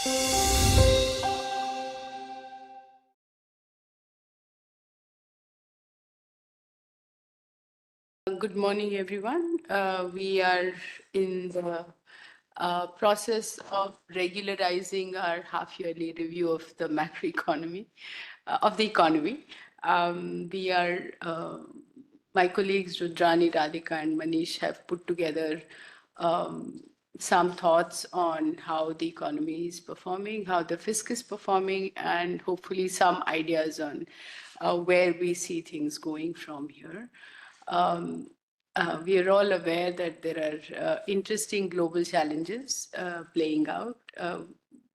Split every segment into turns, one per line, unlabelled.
Good morning, everyone. We are in the process of regularizing our half-yearly review of the macroeconomy, of the economy. My colleagues Rudrani, Radhika, and Manish have put together some thoughts on how the economy is performing, how the fisc is performing, and hopefully some ideas on where we see things going from here. We are all aware that there are interesting global challenges playing out.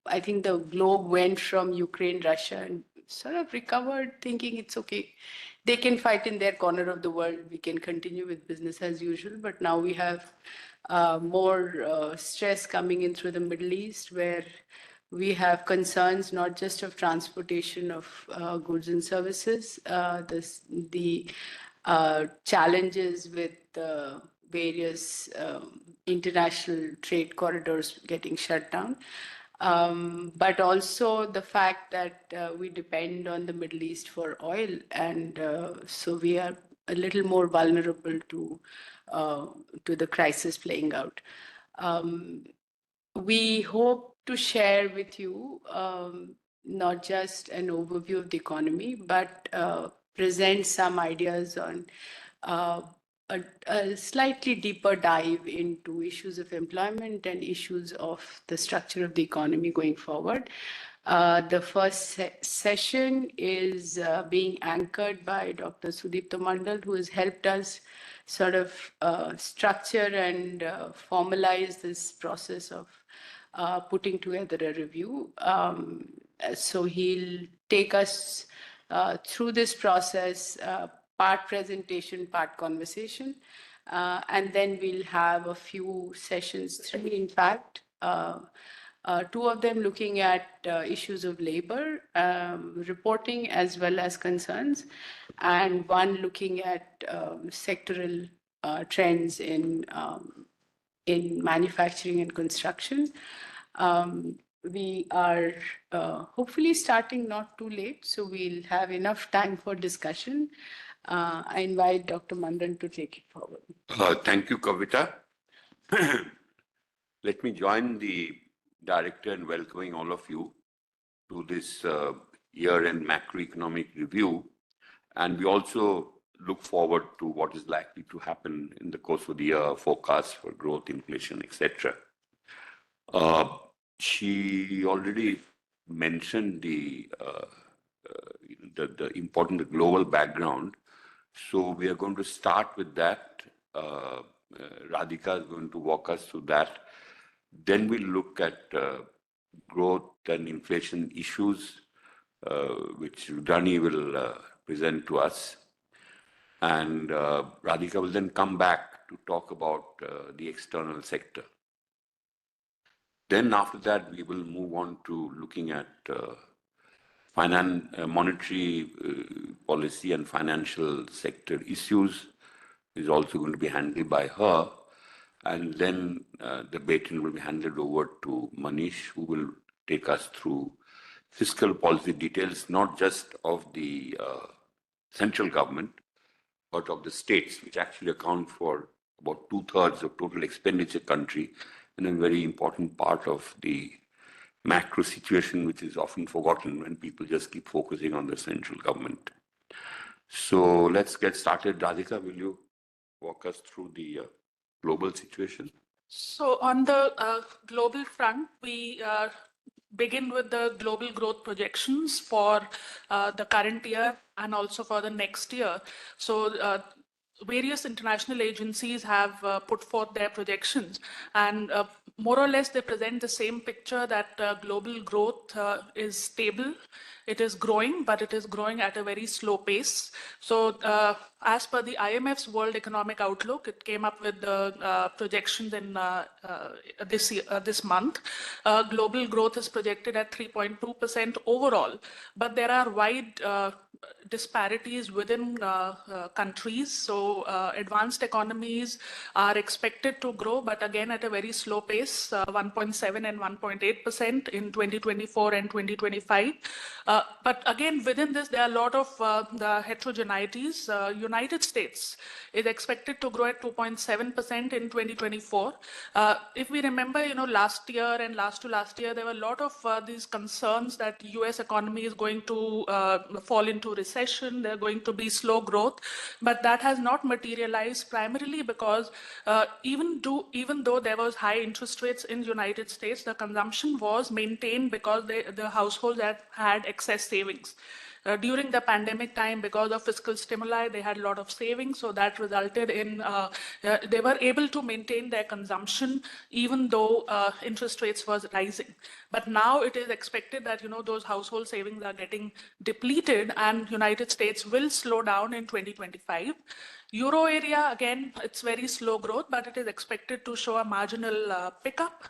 I think the globe went from Ukraine, Russia, and sort of recovered, thinking it's okay. They can fight in their corner of the world. We can continue with business as usual. But now we have more stress coming in through the Middle East, where we have concerns not just of transportation of goods and services, the challenges with various international trade corridors getting shut down, but also the fact that we depend on the Middle East for oil, and so we are a little more vulnerable to the crisis playing out. We hope to share with you not just an overview of the economy, but present some ideas on a slightly deeper dive into issues of employment and issues of the structure of the economy going forward. The first session is being anchored by Dr. Sudipta Mandal, who has helped us sort of structure and formalize this process of putting together a review. So he'll take us through this process, part presentation, part conversation, and then we'll have a few sessions, three in fact, two of them looking at issues of labor reporting as well as concerns, and one looking at sectoral trends in manufacturing and construction. We are hopefully starting not too late, so we'll have enough time for discussion. I invite Dr. Mandan to take it forward.
Thank you, Kavita. Let me join the director in welcoming all of you to this year-end macroeconomic review. And we also look forward to what is likely to happen in the course of the year, forecasts for growth, inflation, etc. She already mentioned the important global background. So we are going to start with that. Radhika is going to walk us through that. Then we'll look at growth and inflation issues, which Rudrani will present to us. And Radhika will then come back to talk about the external sector. Then after that, we will move on to looking at monetary policy and financial sector issues is also going to be handled by her. And then the baton will be handed over to Manish, who will take us through fiscal policy details, not just of the central government, but of the states, which actually account for about 2/3 of total expenditure country, and a very important part of the macro situation, which is often forgotten when people just keep focusing on the central government. So let's get started. Radhika, will you walk us through the global situation?
So on the global front, we begin with the global growth projections for the current year and also for the next year. So various international agencies have put forth their projections, and more or less they present the same picture that global growth is stable it is growing, but it is growing at a very slow pace. So as per the IMF's World Economic Outlook, it came up with the projections in this month. Global growth is projected at 3.2% overall, but there are wide disparities within countries. So advanced economies are expected to grow, but again at a very slow pace, 1.7 and 1.8% in 2024 and 2025. But again, within this, there are a lot of the heterogeneities. United States is expected to grow at 2.7% in 2024. If we remember, last year and last to last year, there were a lot of these concerns that US economy is going to fall into recession, there are going to be slow growth, but that has not materialized primarily because even though there was high interest rates in United States, the consumption was maintained because the households had excess savings. During the pandemic time, because of fiscal stimuli, they had a lot of savings, so that resulted in they were able to maintain their consumption even though interest rates was rising. But now it is expected that those household savings are getting depleted, and United States will slow down in 2025. Euro area, again, it's very slow growth, but it is expected to show a marginal pickup.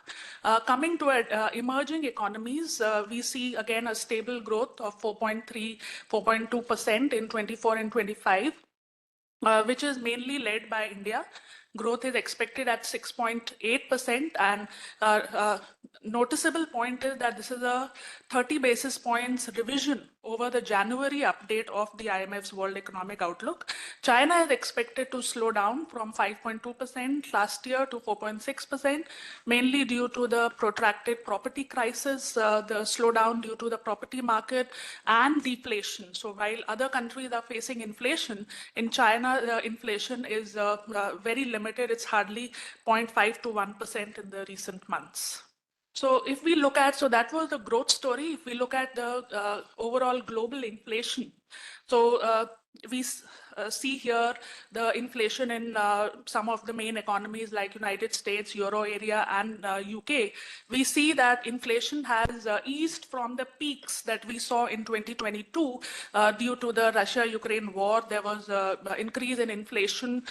Coming to emerging economies, we see again a stable growth of 4.3, 4.2% in 24 and 25, which is mainly led by India. Growth is expected at 6.8%, and noticeable point is that this is a 30 basis points revision over the January update of the IMF's World Economic Outlook. China is expected to slow down from 5.2% last year to 4.6%, mainly due to the protracted property crisis, the slowdown due to the property market and deflation. So while other countries are facing inflation, in China, the inflation is very limited. It's hardly 0.5 to 1% in the recent months. So if we look at, so that was the growth story. If we look at the overall global inflation, so we see here the inflation in some of the main economies like United States, Euro area, and UK. We see that inflation has eased from the peaks that we saw in 2022 due to the Russia-Ukraine war. There was an increase in inflation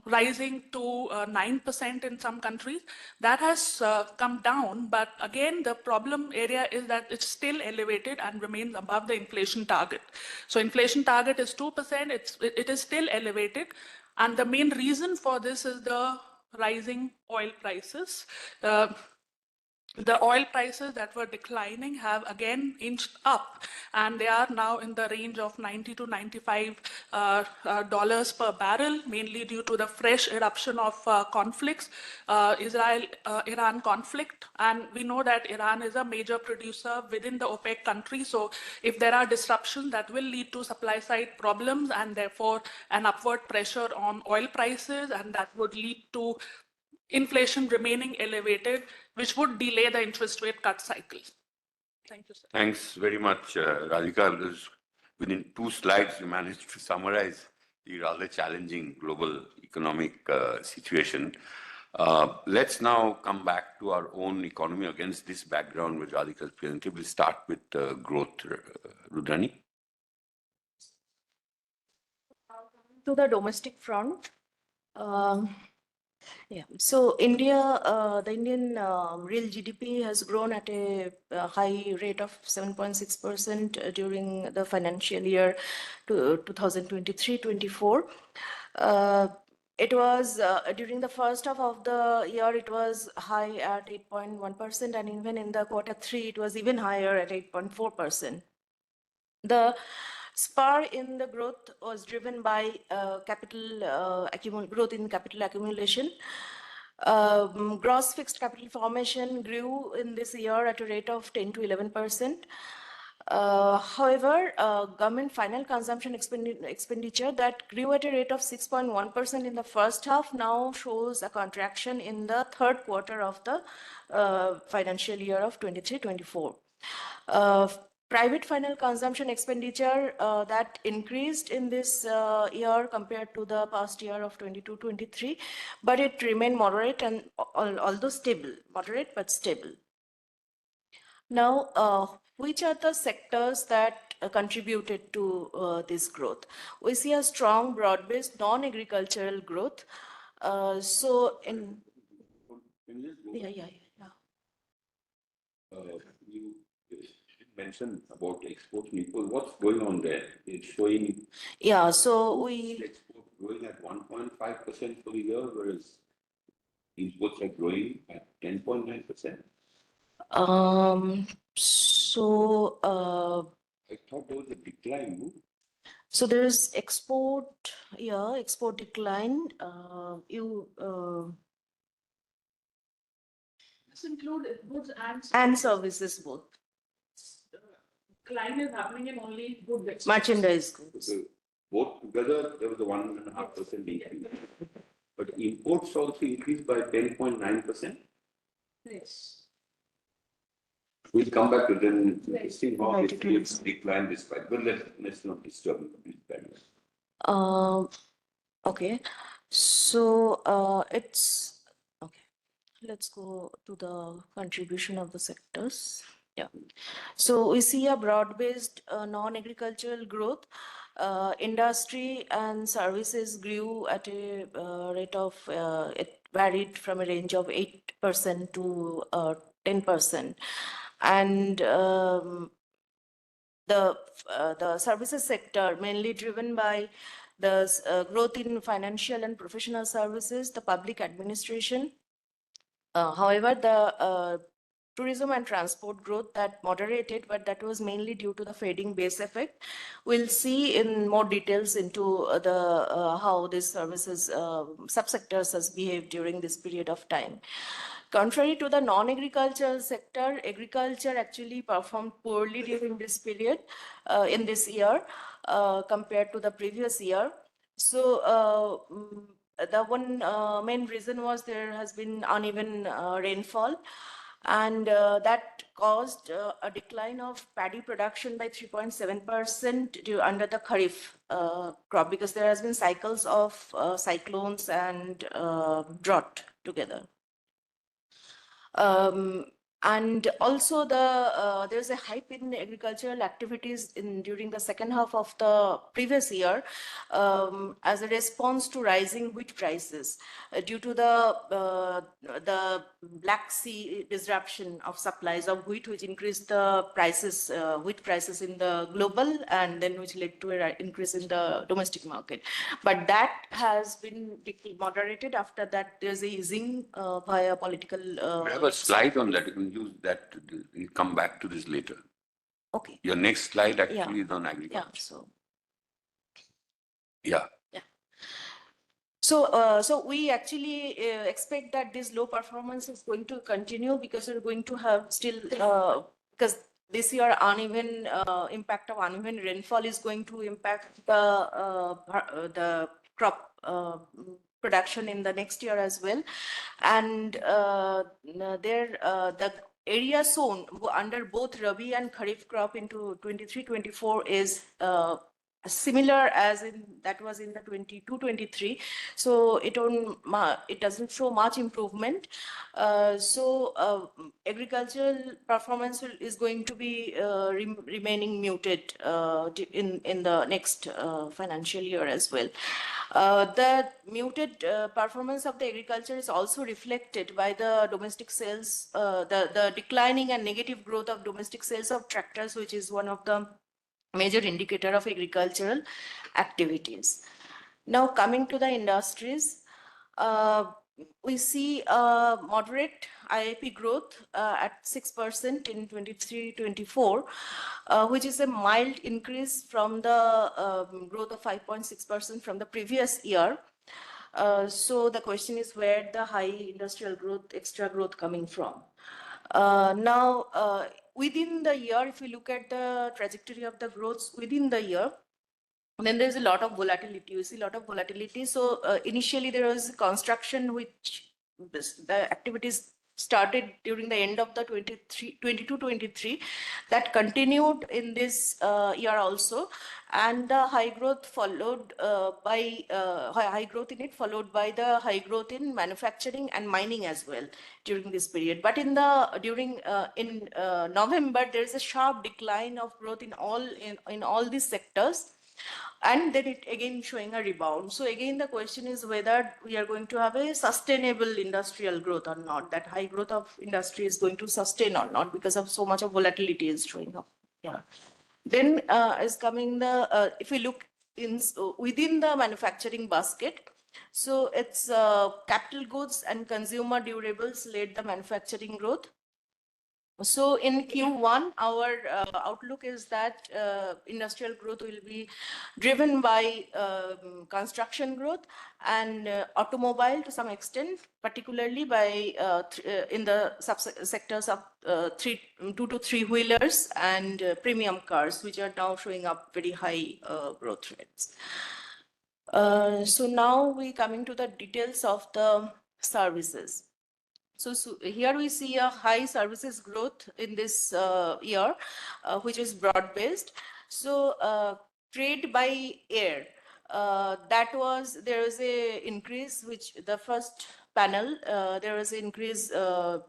rising to 9% in some countries. That has come down, but again, the problem area is that it's still elevated and remains above the inflation target. So inflation target is 2%, it is still elevated, and the main reason for this is the rising oil prices. The oil prices that were declining have again inched up, and they are now in the range of $90 to $95 dollars per barrel, mainly due to the fresh eruption of conflicts, Israel-Iran conflict. And we know that Iran is a major producer within the OPEC countries. So if there are disruptions, that will lead to supply side problems and therefore an upward pressure on oil prices, and that would lead to inflation remaining elevated, which would delay the interest rate cut cycle. Thank you, sir.
Thanks very much, Radhika. Within 2 slides, you managed to summarize the rather challenging global economic situation. Let's now come back to our own economy against this background which Radhika has presented. We'll start with growth. Rudrani.
To the domestic front, so India, the Indian real GDP has grown at a high rate of 7.6% during the financial year 2023-24. It was during the first half of the year, it was high at 8.1%, and even in the Q3, it was even higher at 8.4%. The spur in the growth was driven by growth in capital accumulation. Gross fixed capital formation grew in this year at a rate of 10 to 11%. However, government final consumption expenditure that grew at a rate of 6.1% in the first half now shows a contraction in the third quarter of the financial year of 23-24. Private final consumption expenditure that increased in this year compared to the past year of 22-23, but it remained moderate and although stable, moderate but stable. Now, which are the sectors that contributed to this growth? We see a strong broad-based non-agricultural growth. So in yeah, yeah, yeah.
You mentioned about export import. What's going on there? It's showing
Yeah, so we
export growing at 1.5% for the year, whereas imports are growing at 10.9%.
um so
I thought there was a decline. No?
so there's export, export decline.
This include goods
And services both.
Decline is happening in only good exports.
Merchandise goods.
So both together, there was a 1.5% increase. But imports also increased by 10.9%.
Yes.
We'll come back to them to see how
Right,
this
it is.
decline despite. But let's not disturb it.
Um, okay. So it's okay. Let's go to the contribution of the sectors. Yeah. So we see a broad-based non-agricultural growth. Industry and services grew at a rate of, it varied from a range of 8% to 10%. And the services sector, mainly driven by the growth in financial and professional services, the public administration. However, the tourism and transport growth that moderated, but that was mainly due to the fading base effect. We'll see in more details into how these services subsectors has behaved during this period of time. Contrary to the non-agricultural sector, agriculture actually performed poorly during this period in this year compared to the previous year. So the one main reason was there has been uneven rainfall, and that caused a decline of paddy production by 3.7% under the Kharif crop, because there has been cycles of cyclones and drought together. And also there's a hype in agricultural activities during the second half of the previous year as a response to rising wheat prices due to the Black Sea disruption of supplies of wheat, which increased the prices, wheat prices in the global, and then which led to an increase in the domestic market. But that has been moderated. After that, there's a easing via political.
We have a slide on that. You can use that. We'll come back to this later.
Okay.
Your next slide actually
Yeah.
is on agriculture.
Yeah. So.
Yeah.
Yeah. So we actually expect that this low performance is going to continue, because we're going to have still because this year uneven impact of uneven rainfall is going to impact the crop production in the next year as well, and the area sown under both Rabi and Kharif crop into 23-24 is similar as in that was in the 22-23, so it doesn't show much improvement. Agricultural performance is going to be remaining muted in the next financial year as well. The muted performance of the agriculture is also reflected by the domestic sales, the declining and negative growth of domestic sales of tractors, which is one of the major indicator of agricultural activities. Now coming to the industries, we see moderate IIP growth at 6% in 23-24, which is a mild increase from the growth of 5.6% from the previous year. So the question is, where the high industrial growth, extra growth coming from? Now, within the year, if we look at the trajectory of the growth within the year, then there's a lot of volatility. You see a lot of volatility. So initially there was construction, which the activities started during the end of the 22-23, that continued in this year also, and the high growth followed by high growth in it, followed by the high growth in manufacturing and mining as well during this period. But in November, there is a sharp decline of growth in all these sectors, and then it again showing a rebound. So again, the question is whether we are going to have a sustainable industrial growth or not, that high growth of industry is going to sustain or not, because of so much of volatility is showing up. Yeah. Then is coming if we look within the manufacturing basket, so it's capital goods and consumer durables led the manufacturing growth. So in Q1, our outlook is that industrial growth will be driven by construction growth and automobile to some extent, particularly by in the sectors of 2 to 3 wheelers and premium cars, which are now showing up very high growth rates. So now we coming to the details of the services. So here we see a high services growth in this year, which is broad-based. So trade by air, there was a increase, which the first panel, there was an increase, it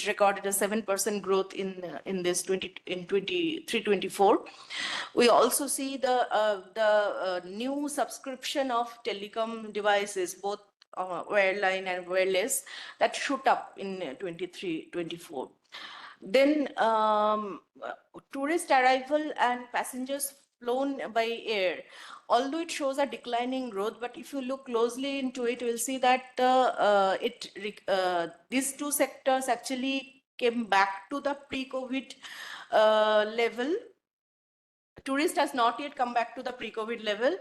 recorded a 7% growth in this 23-24. We also see the new subscription of telecom devices, both wireline and wireless, that shoot up in 23-24. Then tourist arrival and passengers flown by air, although it shows a declining growth, but if you look closely into it, you will see that these two sectors actually came back to the pre-COVID level. Tourist has not yet come back to the pre-COVID level.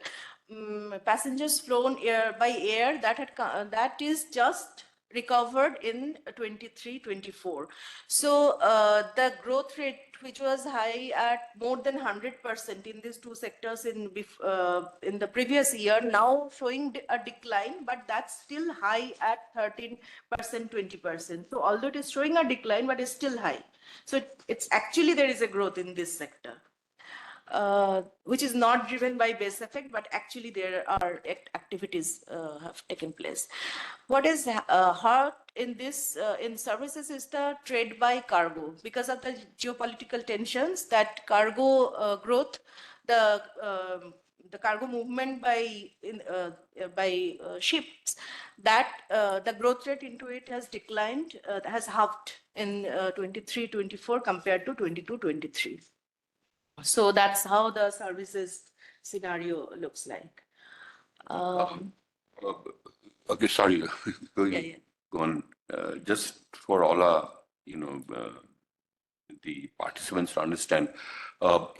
Passengers flown by air, that is just recovered in 23-24. So the growth rate, which was high at more than 100% in these two sectors in the previous year, now showing a decline, but that's still high at 13%, 20%. So although it is showing a decline, but it's still high. So it's actually there is a growth in this sector. Which is not driven by base effect, but actually there are activities have taken place. What is hard in this in services is the trade by cargo, because of the geopolitical tensions, that cargo growth, the cargo movement by ships, that the growth rate into it has declined, has halved in 23-24 compared to 22-23. So that's how the services scenario looks like.
Okay, sorry.
Yeah.
Go on. Just for all our, the participants to understand,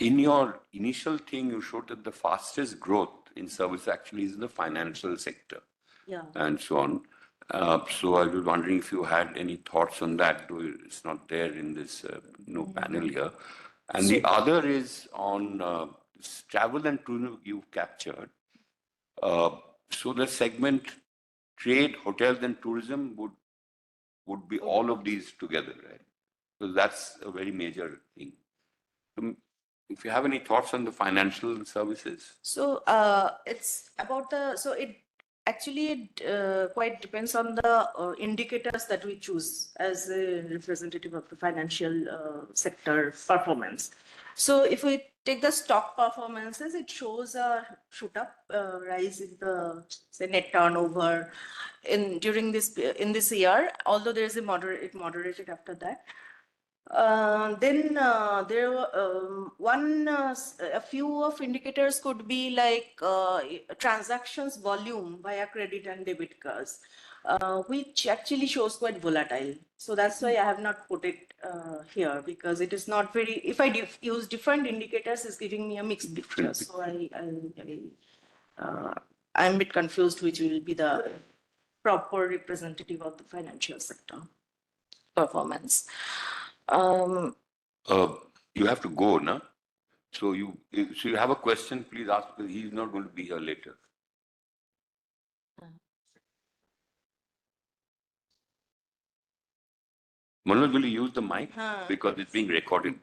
in your initial thing, you showed that the fastest growth in service actually is in the financial sector.
Yeah.
And so on. So I was wondering if you had any thoughts on that. It's not there in this panel here. And the other is on travel and tourism you've captured. So the segment trade, hotels and tourism would be all of these together, right? So that's a very major thing. If you have any thoughts on the financial services.
So it's about it actually quite depends on the indicators that we choose as a representative of the financial sector performance. So if we take the stock performances, it shows a shoot up rise in the net turnover during this year, although there is it moderated after that. Then there were a few of indicators could be like transactions volume via credit and debit cards, which actually shows quite volatile. So that's why I have not put it here, because it is not very. If I use different indicators, it's giving me a mixed picture. So I'm a bit confused which will be the proper representative of the financial sector performance.
You have to go, no? So you have a question, please ask, because he's not going to be here later. Manoj, will you use the mic?
Huh.
Because it's being recorded.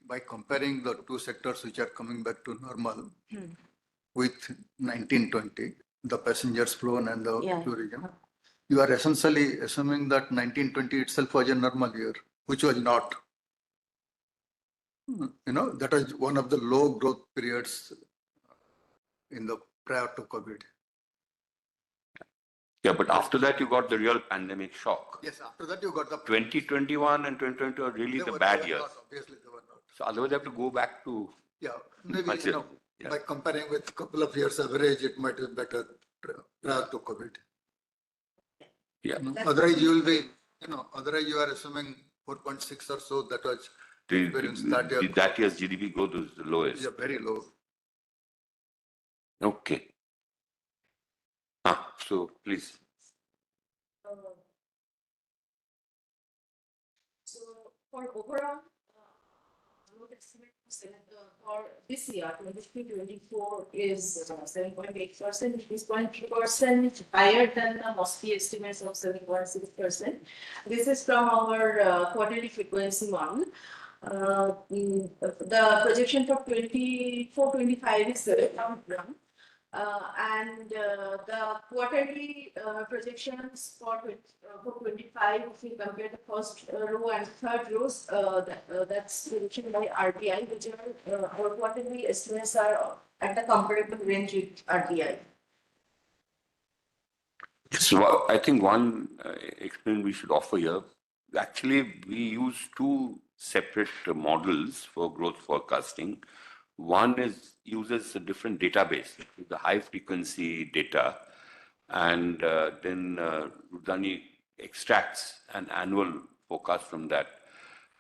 By comparing the two sectors which are coming back to normal
Hmm.
with 1920, the passengers flown and the
Yeah.
tourism, you are essentially assuming that 1920 itself was a normal year, which was not. That was one of the low growth periods in the prior to COVID.
Yeah, but after that, you got the real pandemic shock.
Yes, after that you got the
2021 and 2022 are really the bad years.
Obviously, they were not.
So otherwise, they have to go back to.
Yeah, maybe
Much, yeah.
by comparing with a couple of years average, it might be better prior to COVID.
Yeah.
Otherwise, you will be, otherwise you are assuming 4.6 or so. That was experienced that year.
That year's GDP growth was the lowest.
Yeah, very low.
Okay. So please.
So for overall growth estimate for this year, 23-24 is 7.8%, which is 0.3% higher than the MOSPI estimates of 7.6%. This is from our quarterly frequency model. The projection for 24-25 is 7.1. And the quarterly projections for 25, if we compare the first row and third rows, that's projection by RBI, which are our quarterly estimates are at the comparable range with RBI.
So I think one explanation we should offer here. Actually, we use two separate models for growth forecasting. One uses a different database, the high frequency data, and then Rudani extracts an annual forecast from that.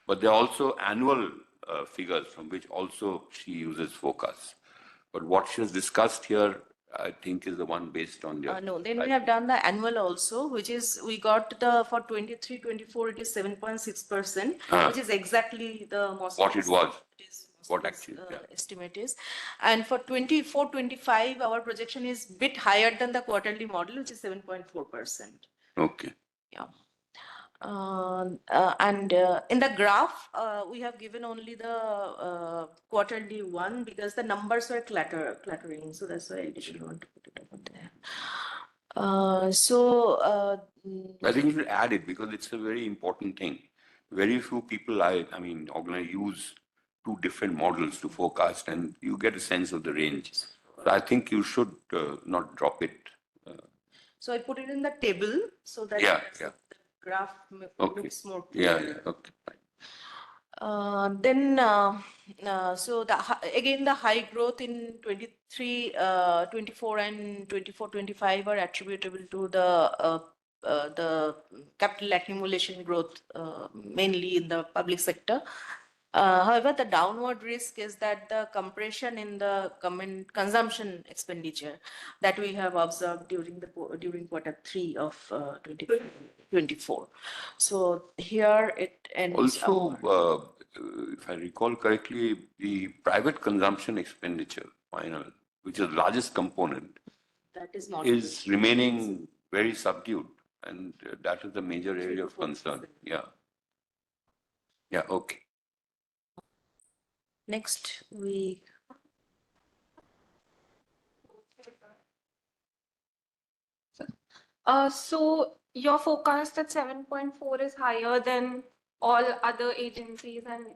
But there are also annual figures from which also she uses forecasts. But what she has discussed here, I think, is the one based on your.
No, then we have done the annual also, which is we got the for 23-24 it is 7.6%, which is exactly the most
What it was. What
Mosco's,
actually,
estimate is. And for 24-25, our projection is bit higher than the quarterly model, which is 7.4%.
Okay.
Yeah. And in the graph, we have given only the quarterly one because the numbers were cluttering. So that's why I didn't want to put it over there.
I think you should add it because it's a very important thing. Very few people, organize use two different models to forecast, and you get a sense of the range. So I think you should not drop it.
So I put it in the table so that the graph looks more clear.
Yeah. Okay.
So again, the high growth in 23, 24 and 24-25 are attributable to the capital accumulation growth, mainly in the public sector. However, the downward risk is that the compression in the consumption expenditure that we have observed during Q3 of 2024. So here it ends.
Also, if I recall correctly, the private consumption expenditure, which is the largest component,
that is not
remaining very subdued, and that is the major area of concern. Yeah. Okay.
Next week.
So your forecast at 7.4 is higher than all other agencies, and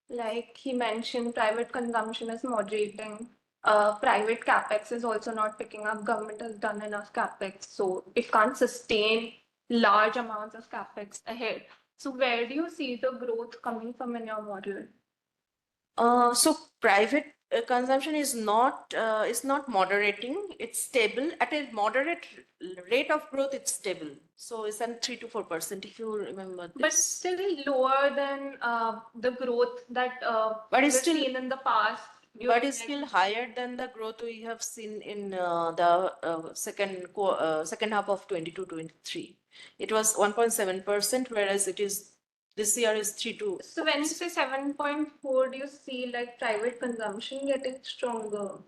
like he mentioned, private consumption is moderating. Private capex is also not picking up. Government has done enough capex, so it can't sustain large amounts of capex ahead. So where do you see the growth coming from in your model?
So private consumption is not moderating. It's stable at a moderate rate of growth. It's stable. So it's at 3 to 4%, if you remember this.
But still lower than the growth that
But
we've
it's still
seen in the past.
But it's still higher than the growth we have seen in the second half of 22-23. It was 1.7%, whereas it is this year is 3 to.
So when you say 7.4, do you see like private consumption getting stronger?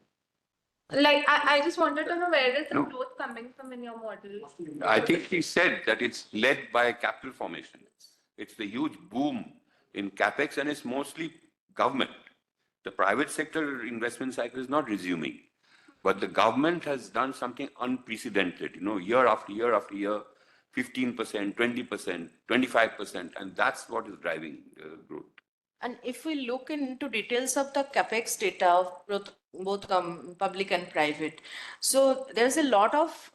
Like I just wanted to know where is the growth coming from in your model?
I think he said that it's led by capital formation. It's the huge boom in capex, and it's mostly government. The private sector investment cycle is not resuming, but the government has done something unprecedented. Year after year after year, 15%, 20%, 25%, and that's what is driving growth.
And if we look into details of the capex data of both public and private, so there's a lot of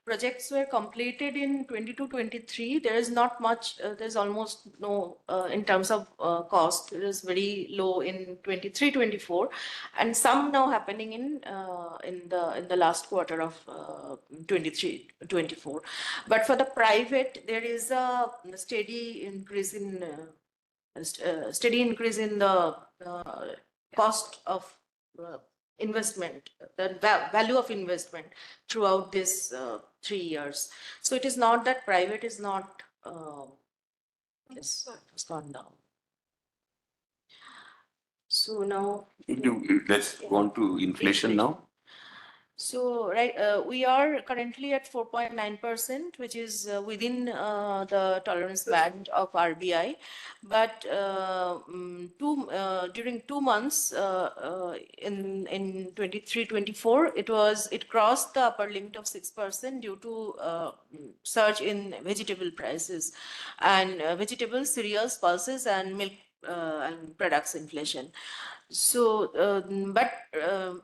projects were completed in 22-23. There is not much. There's almost no in terms of cost. It is very low in 23-24, and some now happening in the last quarter of 23-24. But for the private, there is a steady increase in. Steady increase in the cost of investment, the value of investment throughout this 3 years. So it is not that private is not it's gone down. So now
Let's go on to inflation now.
So, we are currently at 4.9%, which is within the tolerance band of RBI. But during 2 months in 23-24, it crossed the upper limit of 6% due to surge in vegetable prices and vegetables, cereals, pulses, and milk and products inflation. So, but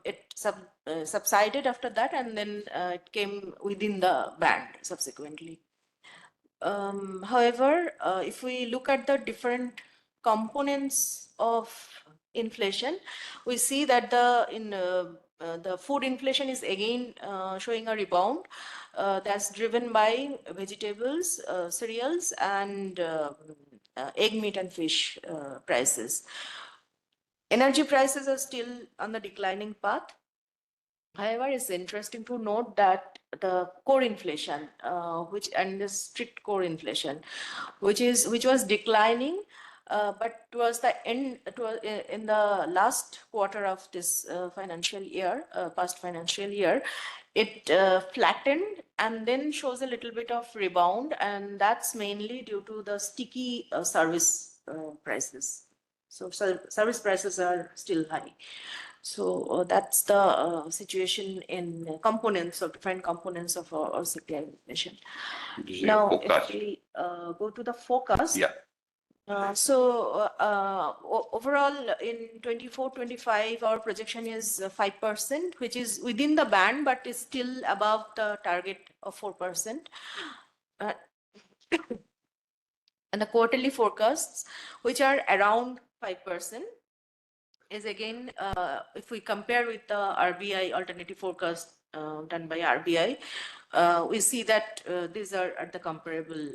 it subsided after that, and then it came within the band subsequently. However, if we look at the different components of inflation, we see that the food inflation is again showing a rebound. That's driven by vegetables, cereals, and egg, meat, and fish prices. Energy prices are still on the declining path. However, it's interesting to note that the core inflation, the strict core inflation, which was declining, but towards the end, in the last quarter of this financial year, past financial year, it flattened and then shows a little bit of rebound, and that's mainly due to the sticky service prices. So service prices are still high. So that's the situation in different components of our CPI inflation. Now, if we go to the forecast.
Yeah.
Overall in 24-25, our projection is 5%, which is within the band, but is still above the target of 4%. And the quarterly forecasts, which are around 5%, is again, if we compare with the RBI alternative forecast done by RBI, we see that these are at the comparable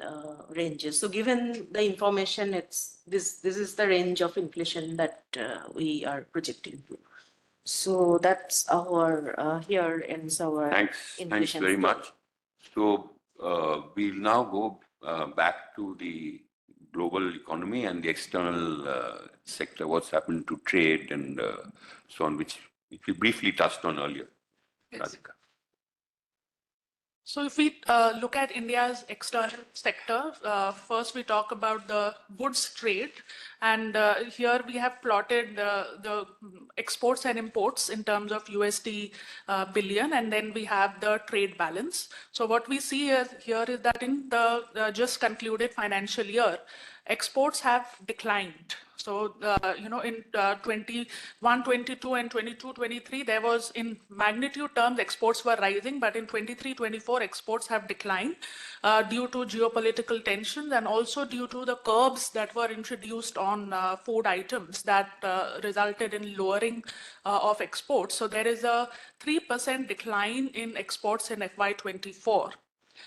ranges. So given the information, this is the range of inflation that we are projecting. So that's our here ends our inflation.
Thanks very much. So we'll now go back to the global economy and the external sector, what's happened to trade and so on, which we briefly touched on earlier.
Yes. Radhika. So if we look at India's external sector, first we talk about the goods trade, and here we have plotted the exports and imports in terms of USD billion, and then we have the trade balance. So what we see here is that in the just concluded financial year, exports have declined. So, in 21, 22 and 22, 23, there was in magnitude terms, exports were rising, but in 23, 24, exports have declined due to geopolitical tensions and also due to the curbs that were introduced on food items that resulted in lowering of exports. So there is a 3% decline in exports in FY24.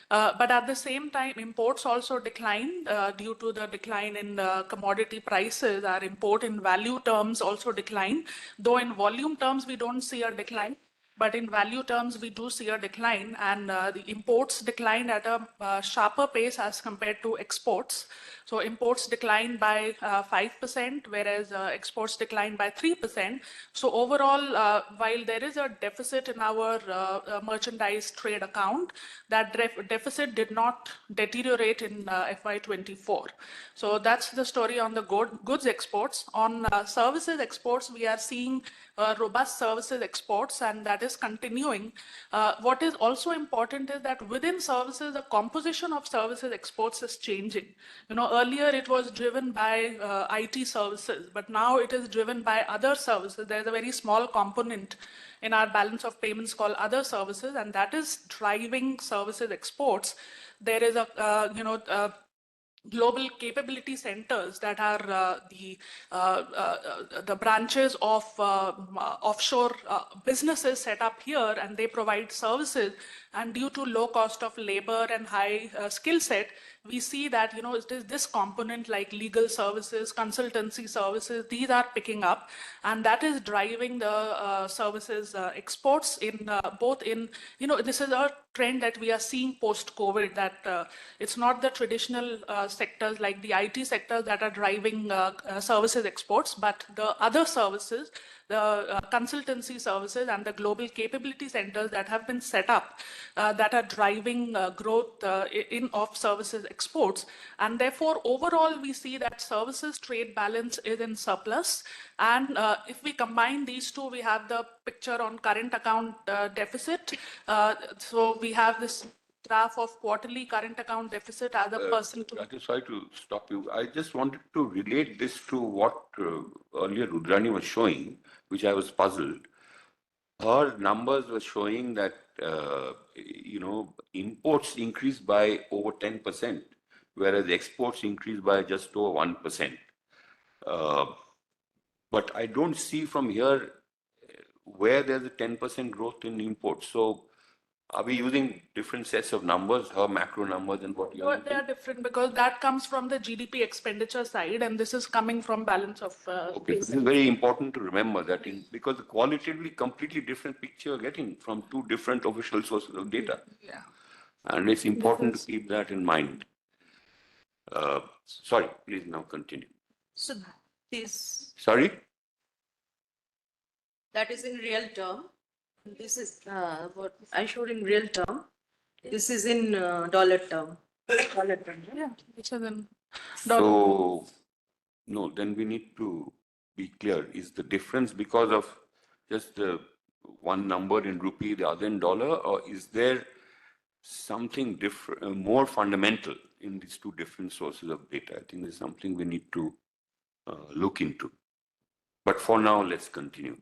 But at the same time, imports also declined due to the decline in commodity prices. Our import in value terms also declined, though in volume terms, we don't see a decline. but in value terms, we do see a decline, and the imports declined at a sharper pace as compared to exports. So imports declined by 5%, whereas exports declined by 3%. So overall, while there is a deficit in our merchandise trade account, that deficit did not deteriorate in FY24. So that's the story on the goods exports. On services exports, we are seeing robust services exports, and that is continuing. What is also important is that within services, the composition of services exports is changing. Earlier it was driven by IT services, but now it is driven by other services. There's a very small component in our balance of payments called other services, and that is driving services exports. There is a global capability centers that are the branches of offshore businesses set up here, and they provide services. And due to low cost of labor and high skill set, we see that it is this component like legal services, consultancy services, these are picking up, and that is driving the services exports in both in this is a trend that we are seeing post-COVID, that it's not the traditional sectors like the IT sectors that are driving services exports, but the other services, the consultancy services and the global capability centers that have been set up that are driving growth of services exports. And therefore, overall, we see that services trade balance is in surplus. And if we combine these two, we have the picture on current account deficit. So we have this graph of quarterly current account deficit as a percent.
Sorry to stop you. I just wanted to relate this to what earlier Rudrani was showing, which I was puzzled. Her numbers were showing that, imports increased by over 10%, whereas exports increased by just over 1%. But I don't see from here where there's a 10% growth in imports. So are we using different sets of numbers, her macro numbers and what you're
They are different because that comes from the GDP expenditure side, and this is coming from balance of
Okay, this is very important to remember that because the qualitatively completely different picture you're getting from two different official sources of data.
Yeah.
And it's important to keep that in mind. Sorry, please now continue.
So this,
Sorry?
that is in real term. This is what I showed in real term. This is in dollar term. Dollar term.
Yeah, which is in
So, no, then we need to be clear. Is the difference because of just the one number in rupee, the other in dollar, or is there something different, more fundamental in these two different sources of data? I think there's something we need to look into. But for now, let's continue.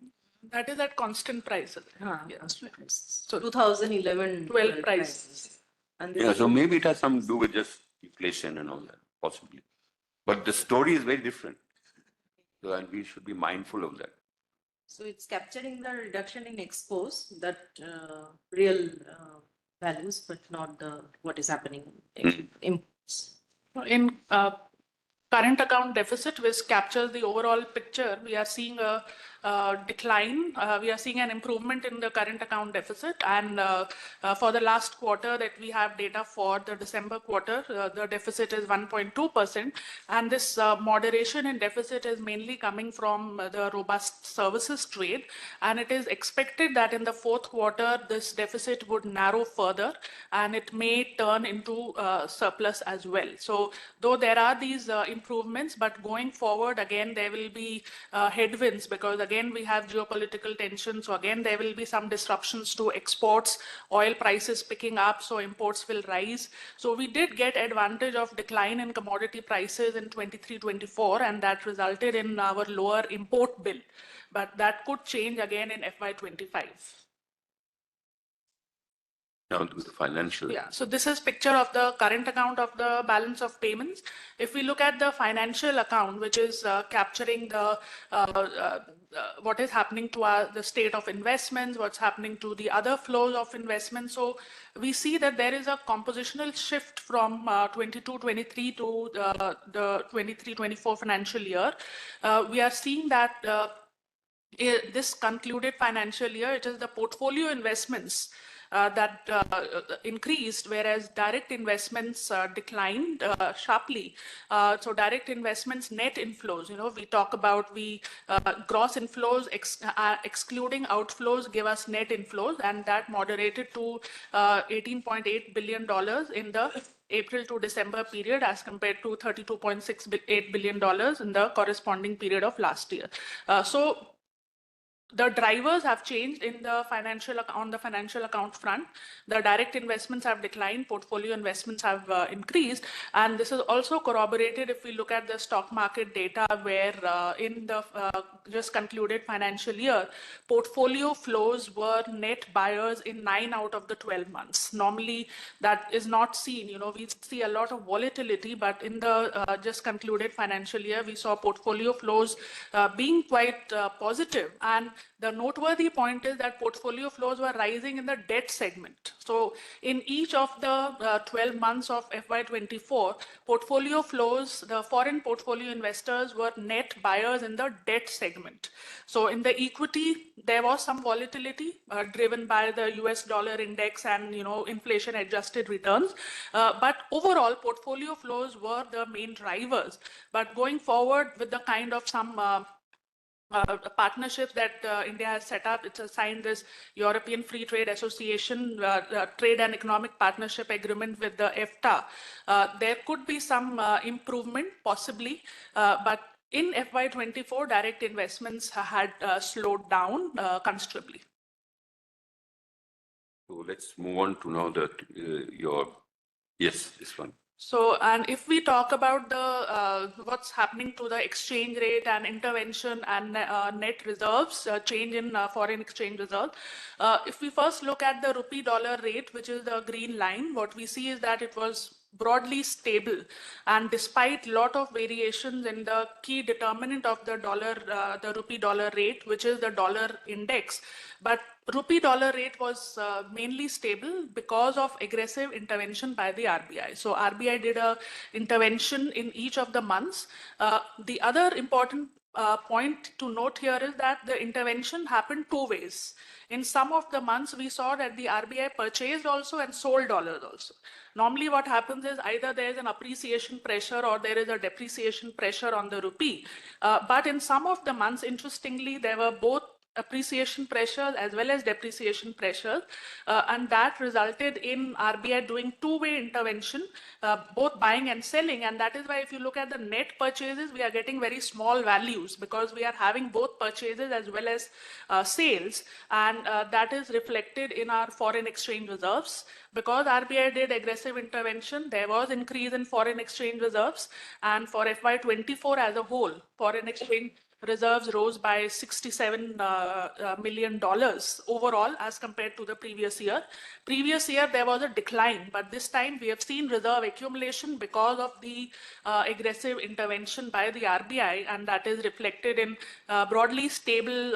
that is at constant prices.
Yes. So 2011
12 prices.
And
Yeah, so maybe it has something to do with just inflation and all that, possibly. But the story is very different. So, and we should be mindful of that.
So it's capturing the reduction in exports, that real values, but not what is happening in imports.
In current account deficit, which captures the overall picture, we are seeing a decline. We are seeing an improvement in the current account deficit, and for the last quarter that we have data for the December quarter, the deficit is 1.2%, and this moderation in deficit is mainly coming from the robust services trade, and it is expected that in the fourth quarter this deficit would narrow further and it may turn into surplus as well. So though there are these improvements, but going forward again there will be headwinds, because again we have geopolitical tensions, so again there will be some disruptions to exports, oil prices picking up, so imports will rise. So we did get advantage of decline in commodity prices in 23-24, and that resulted in our lower import bill, but that could change again in FY25.
Now to the financial.
Yeah, so this is picture of the current account of the balance of payments. If we look at the financial account, which is capturing the what is happening to the state of investments, what's happening to the other flows of investments. So we see that there is a compositional shift from 22-23 to the 23-24 financial year. We are seeing that this concluded financial year, it is the portfolio investments that increased, whereas direct investments declined sharply. So direct investments net inflows, we talk about gross inflows excluding outflows give us net inflows, and that moderated to $18.8 billion in the April to December period as compared to $32.68 billion in the corresponding period of last year. So the drivers have changed on the financial account front. The direct investments have declined, portfolio investments have increased, and this is also corroborated if we look at the stock market data, where in the just concluded financial year, portfolio flows were net buyers in 9 out of the 12 months. Normally, that is not seen. We see a lot of volatility, but in the just concluded financial year, we saw portfolio flows being quite positive. And the noteworthy point is that portfolio flows were rising in the debt segment. So in each of the 12 months of FY24, portfolio flows, the foreign portfolio investors were net buyers in the debt segment. So in the equity, there was some volatility driven by the US dollar index and inflation adjusted returns. But overall, portfolio flows were the main drivers. But going forward with the kind of some partnerships that India has set up. It's signed this European Free Trade Association Trade and Economic Partnership Agreement with the EFTA. There could be some improvement possibly, but in FY24, direct investments had slowed down considerably.
So let's move on to now that yes, this one.
So, and if we talk about the what's happening to the exchange rate and intervention and net reserves, change in foreign exchange reserves, if we first look at the rupee dollar rate, which is the green line, what we see is that it was broadly stable, and despite lot of variations in the key determinant of the dollar, the rupee dollar rate, which is the dollar index, but rupee dollar rate was mainly stable because of aggressive intervention by the RBI. So RBI did a intervention in each of the months. The other important point to note here is that the intervention happened 2 ways. In some of the months, we saw that the RBI purchased also and sold dollars also. Normally what happens is either there is an appreciation pressure or there is a depreciation pressure on the rupee. But in some of the months, interestingly, there were both appreciation pressures as well as depreciation pressures, and that resulted in RBI doing 2-way intervention, both buying and selling. And that is why if you look at the net purchases, we are getting very small values because we are having both purchases as well as sales, and that is reflected in our foreign exchange reserves. Because RBI did aggressive intervention, there was increase in foreign exchange reserves, and for FY24 as a whole, foreign exchange reserves rose by $67 million overall as compared to the previous year. Previous year, there was a decline, but this time we have seen reserve accumulation because of the aggressive intervention by the RBI, and that is reflected in broadly stable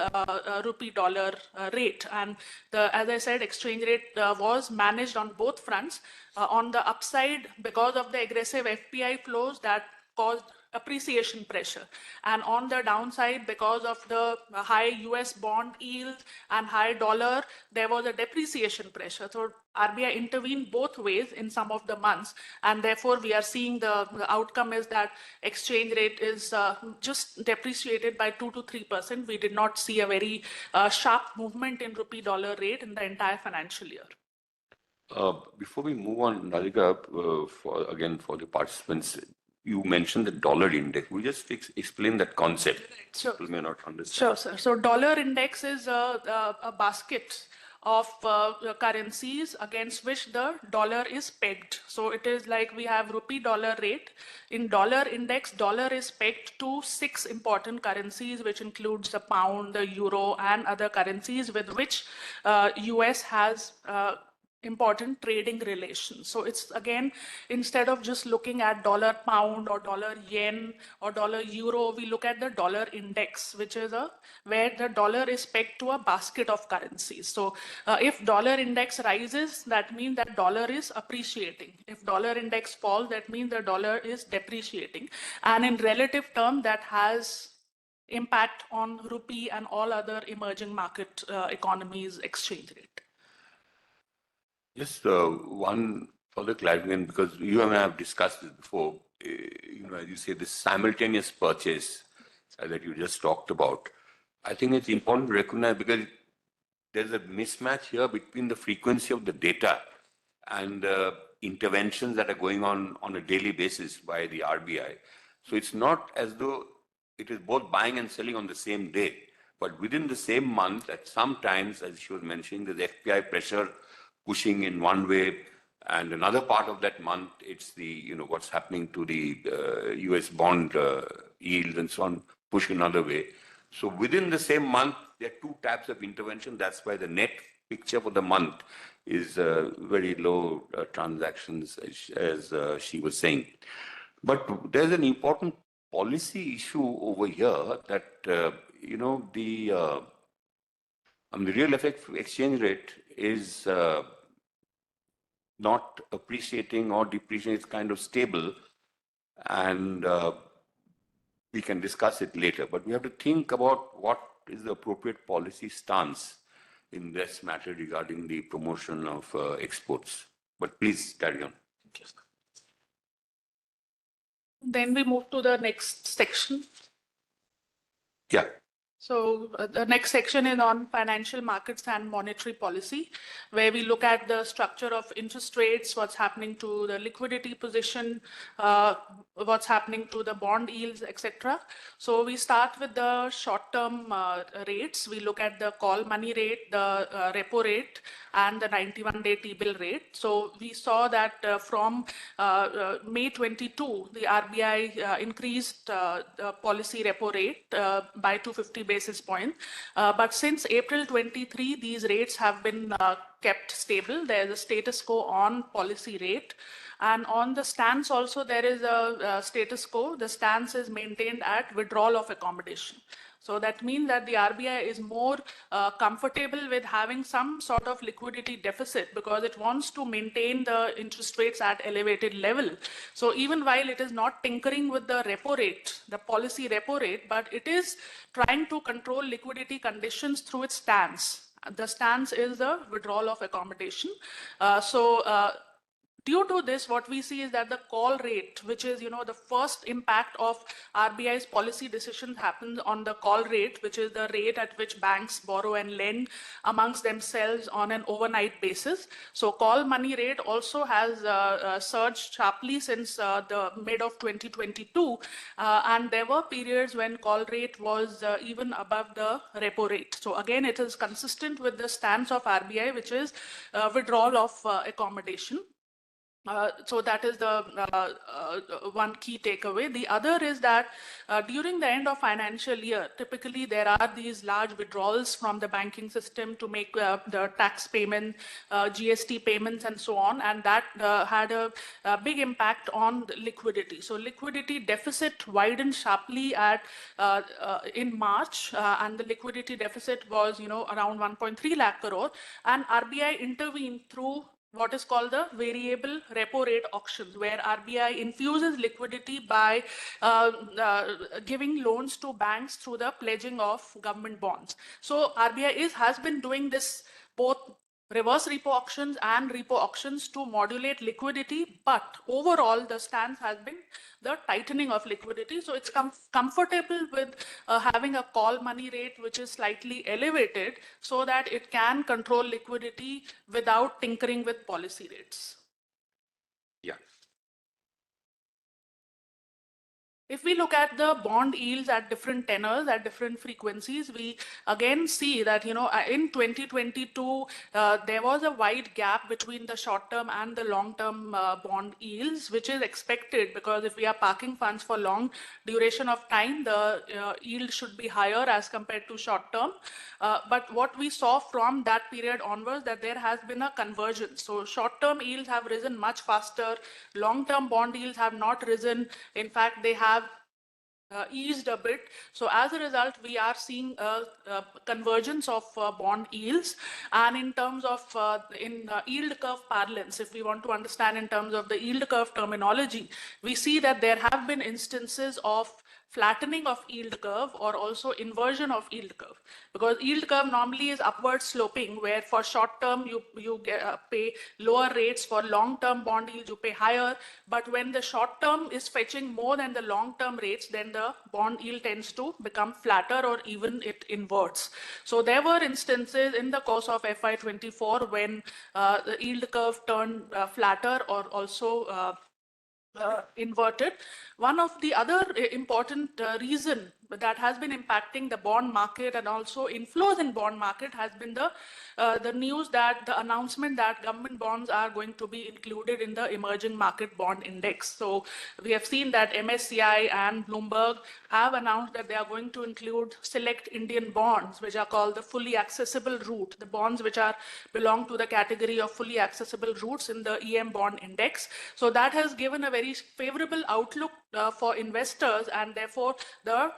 rupee dollar rate. And as I said, exchange rate was managed on both fronts. On the upside, because of the aggressive FPI flows that caused appreciation pressure, and on the downside, because of the high US bond yield and high dollar, there was a depreciation pressure. So RBI intervened both ways in some of the months, and therefore we are seeing the outcome is that exchange rate is just depreciated by 2 to 3%. We did not see a very sharp movement in rupee dollar rate in the entire financial year.
Before we move on, Radhika, for the participants, you mentioned the dollar index. Will you just explain that concept?
Sure.
People may not understand.
Sure, sir. So dollar index is a basket of currencies against which the dollar is pegged. So it is like we have rupee dollar rate. In dollar index, dollar is pegged to 6 important currencies, which includes the pound, the euro, and other currencies with which US has important trading relations. So it's again, instead of just looking at dollar pound or dollar yen or dollar euro, we look at the dollar index, which is where the dollar is pegged to a basket of currencies. So if dollar index rises, that means that dollar is appreciating. If dollar index falls, that means the dollar is depreciating. And in relative term, that has impact on rupee and all other emerging market economies' exchange rate.
Just one further clarification, because you and I have discussed this before. As you say, this simultaneous purchase that you just talked about, I think it's important to recognize, because there's a mismatch here between the frequency of the data and interventions that are going on a daily basis by the RBI. So it's not as though it is both buying and selling on the same day, but within the same month, at some times, as she was mentioning, there's FPI pressure pushing in one way, and another part of that month, it's the, what's happening to the US bond yield and so on, push another way. So within the same month, there are two types of intervention. That's why the net picture for the month is very low transactions, as she was saying. But there's an important policy issue over here that, the real effect exchange rate is not appreciating or depreciating. It's kind of stable, and we can discuss it later. But we have to think about what is the appropriate policy stance in this matter regarding the promotion of exports. But please carry on.
Then we move to the next section.
Yeah.
So the next section is on financial markets and monetary policy, where we look at the structure of interest rates, what's happening to the liquidity position, what's happening to the bond yields, etc. So we start with the short-term rates. We look at the call money rate, the repo rate, and the 91-day T-bill rate. So we saw that from May 22, the RBI increased the policy repo rate by 250 basis points. But since April 23, these rates have been kept stable. There's a status quo on policy rate. And on the stance also, there is a status quo. The stance is maintained at withdrawal of accommodation. So that means that the RBI is more comfortable with having some sort of liquidity deficit, because it wants to maintain the interest rates at elevated level. So even while it is not tinkering with the repo rate, the policy repo rate, but it is trying to control liquidity conditions through its stance. The stance is the withdrawal of accommodation. Due to this, what we see is that the call rate, which is, the first impact of RBI's policy decisions happens on the call rate, which is the rate at which banks borrow and lend amongst themselves on an overnight basis. So call money rate also has surged sharply since the mid of 2022. And there were periods when call rate was even above the repo rate. So again, it is consistent with the stance of RBI, which is withdrawal of accommodation. So that is the one key takeaway. The other is that during the end of financial year, typically there are these large withdrawals from the banking system to make the tax payment, GST payments and so on, and that had a big impact on liquidity. So liquidity deficit widened sharply in March, and the liquidity deficit was around 1.3 lakh crore, and RBI intervened through what is called the variable repo rate auctions, where RBI infuses liquidity by giving loans to banks through the pledging of government bonds. So RBI has been doing this both reverse repo auctions and repo auctions to modulate liquidity, but overall the stance has been the tightening of liquidity. So it's comfortable with having a call money rate which is slightly elevated, so that it can control liquidity without tinkering with policy rates.
Yeah.
If we look at the bond yields at different tenors, at different frequencies, we again see that, in 2022, there was a wide gap between the short-term and the long-term bond yields, which is expected, because if we are parking funds for long duration of time, the yield should be higher as compared to short-term. But what we saw from that period onwards, that there has been a convergence. So short-term yields have risen much faster. Long-term bond yields have not risen. In fact, they have eased a bit. So as a result, we are seeing a convergence of bond yields. And in terms of yield curve parlance, if we want to understand in terms of the yield curve terminology, we see that there have been instances of flattening of yield curve or also inversion of yield curve. Because yield curve normally is upward sloping, where for short term you pay lower rates, for long term bond yields you pay higher. But when the short term is fetching more than the long term rates, then the bond yield tends to become flatter or even it inverts. So there were instances in the course of FY24 when the yield curve turned flatter or also inverted. One of the other important reason that has been impacting the bond market and also inflows in bond market has been the news that the announcement that government bonds are going to be included in the emerging market bond index. So we have seen that MSCI and Bloomberg have announced that they are going to include select Indian bonds, which are called the fully accessible route, the bonds which are belong to the category of fully accessible routes in the EM bond index. So that has given a very favorable outlook for investors, and therefore the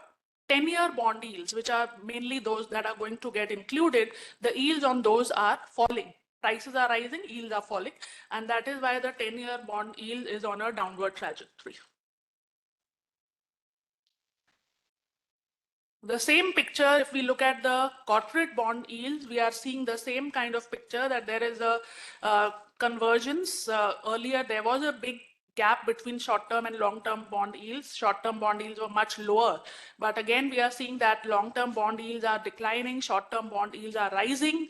10-year bond yields, which are mainly those that are going to get included, the yields on those are falling. Prices are rising, yields are falling, and that is why the 10-year bond yield is on a downward trajectory. The same picture, if we look at the corporate bond yields, we are seeing the same kind of picture, that there is a convergence. Earlier, there was a big gap between short-term and long-term bond yields. Short-term bond yields were much lower. But again, we are seeing that long-term bond yields are declining, short-term bond yields are rising.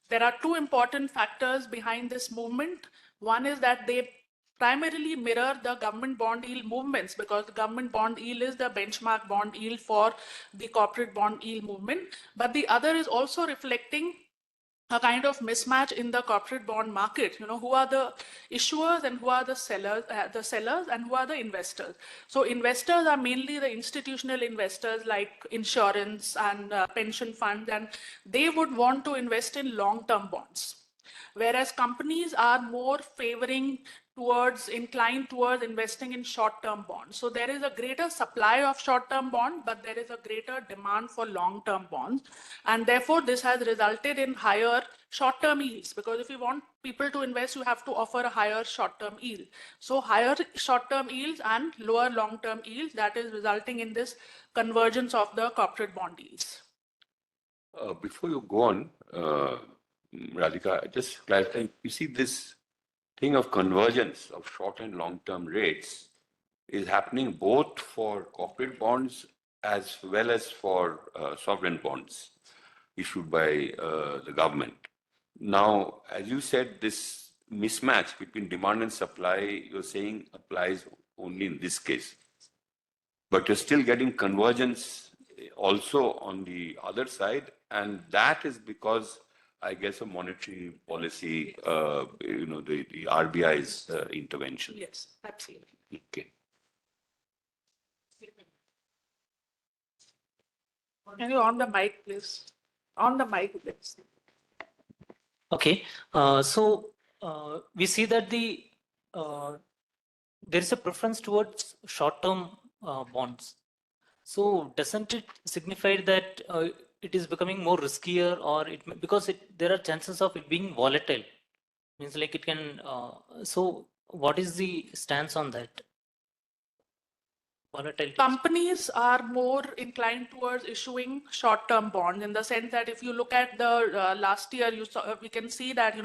There are two important factors behind this movement. One is that they primarily mirror the government bond yield movements, because the government bond yield is the benchmark bond yield for the corporate bond yield movement. But the other is also reflecting a kind of mismatch in the corporate bond market. You know, who are the issuers and who are the sellers and who are the investors. So investors are mainly the institutional investors like insurance and pension funds, and they would want to invest in long-term bonds. Whereas companies are more inclined towards investing in short-term bonds. So there is a greater supply of short-term bonds, but there is a greater demand for long-term bonds. And therefore, this has resulted in higher short-term yields, because if you want people to invest, you have to offer a higher short-term yield. So higher short-term yields and lower long-term yields, that is resulting in this convergence of the corporate bond yields.
Before you go on, Radhika, just clarifying, you see this thing of convergence of short and long-term rates is happening both for corporate bonds as well as for sovereign bonds issued by the government. Now, as you said, this mismatch between demand and supply, you're saying applies only in this case. But you're still getting convergence also on the other side, and that is because, I guess, of monetary policy, the RBI's intervention.
Yes, absolutely.
Okay.
Can you on the mic, please? On the mic, please.
Okay, we see that there is a preference towards short-term bonds. So doesn't it signify that it is becoming more riskier, or because there are chances of it being volatile? Means like it can. So what is the stance on that? Volatility.
Companies are more inclined towards issuing short-term bonds, in the sense that if you look at the last year, we can see that,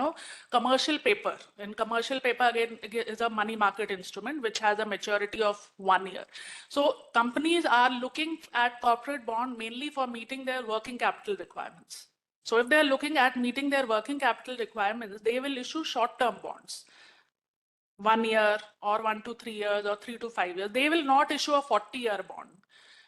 commercial paper. And commercial paper again is a money market instrument which has a maturity of 1 year. So companies are looking at corporate bond mainly for meeting their working capital requirements. So if they're looking at meeting their working capital requirements, they will issue short-term bonds. 1 year or 1 to 3 years or 3 to 5 years. They will not issue a 40-year bond.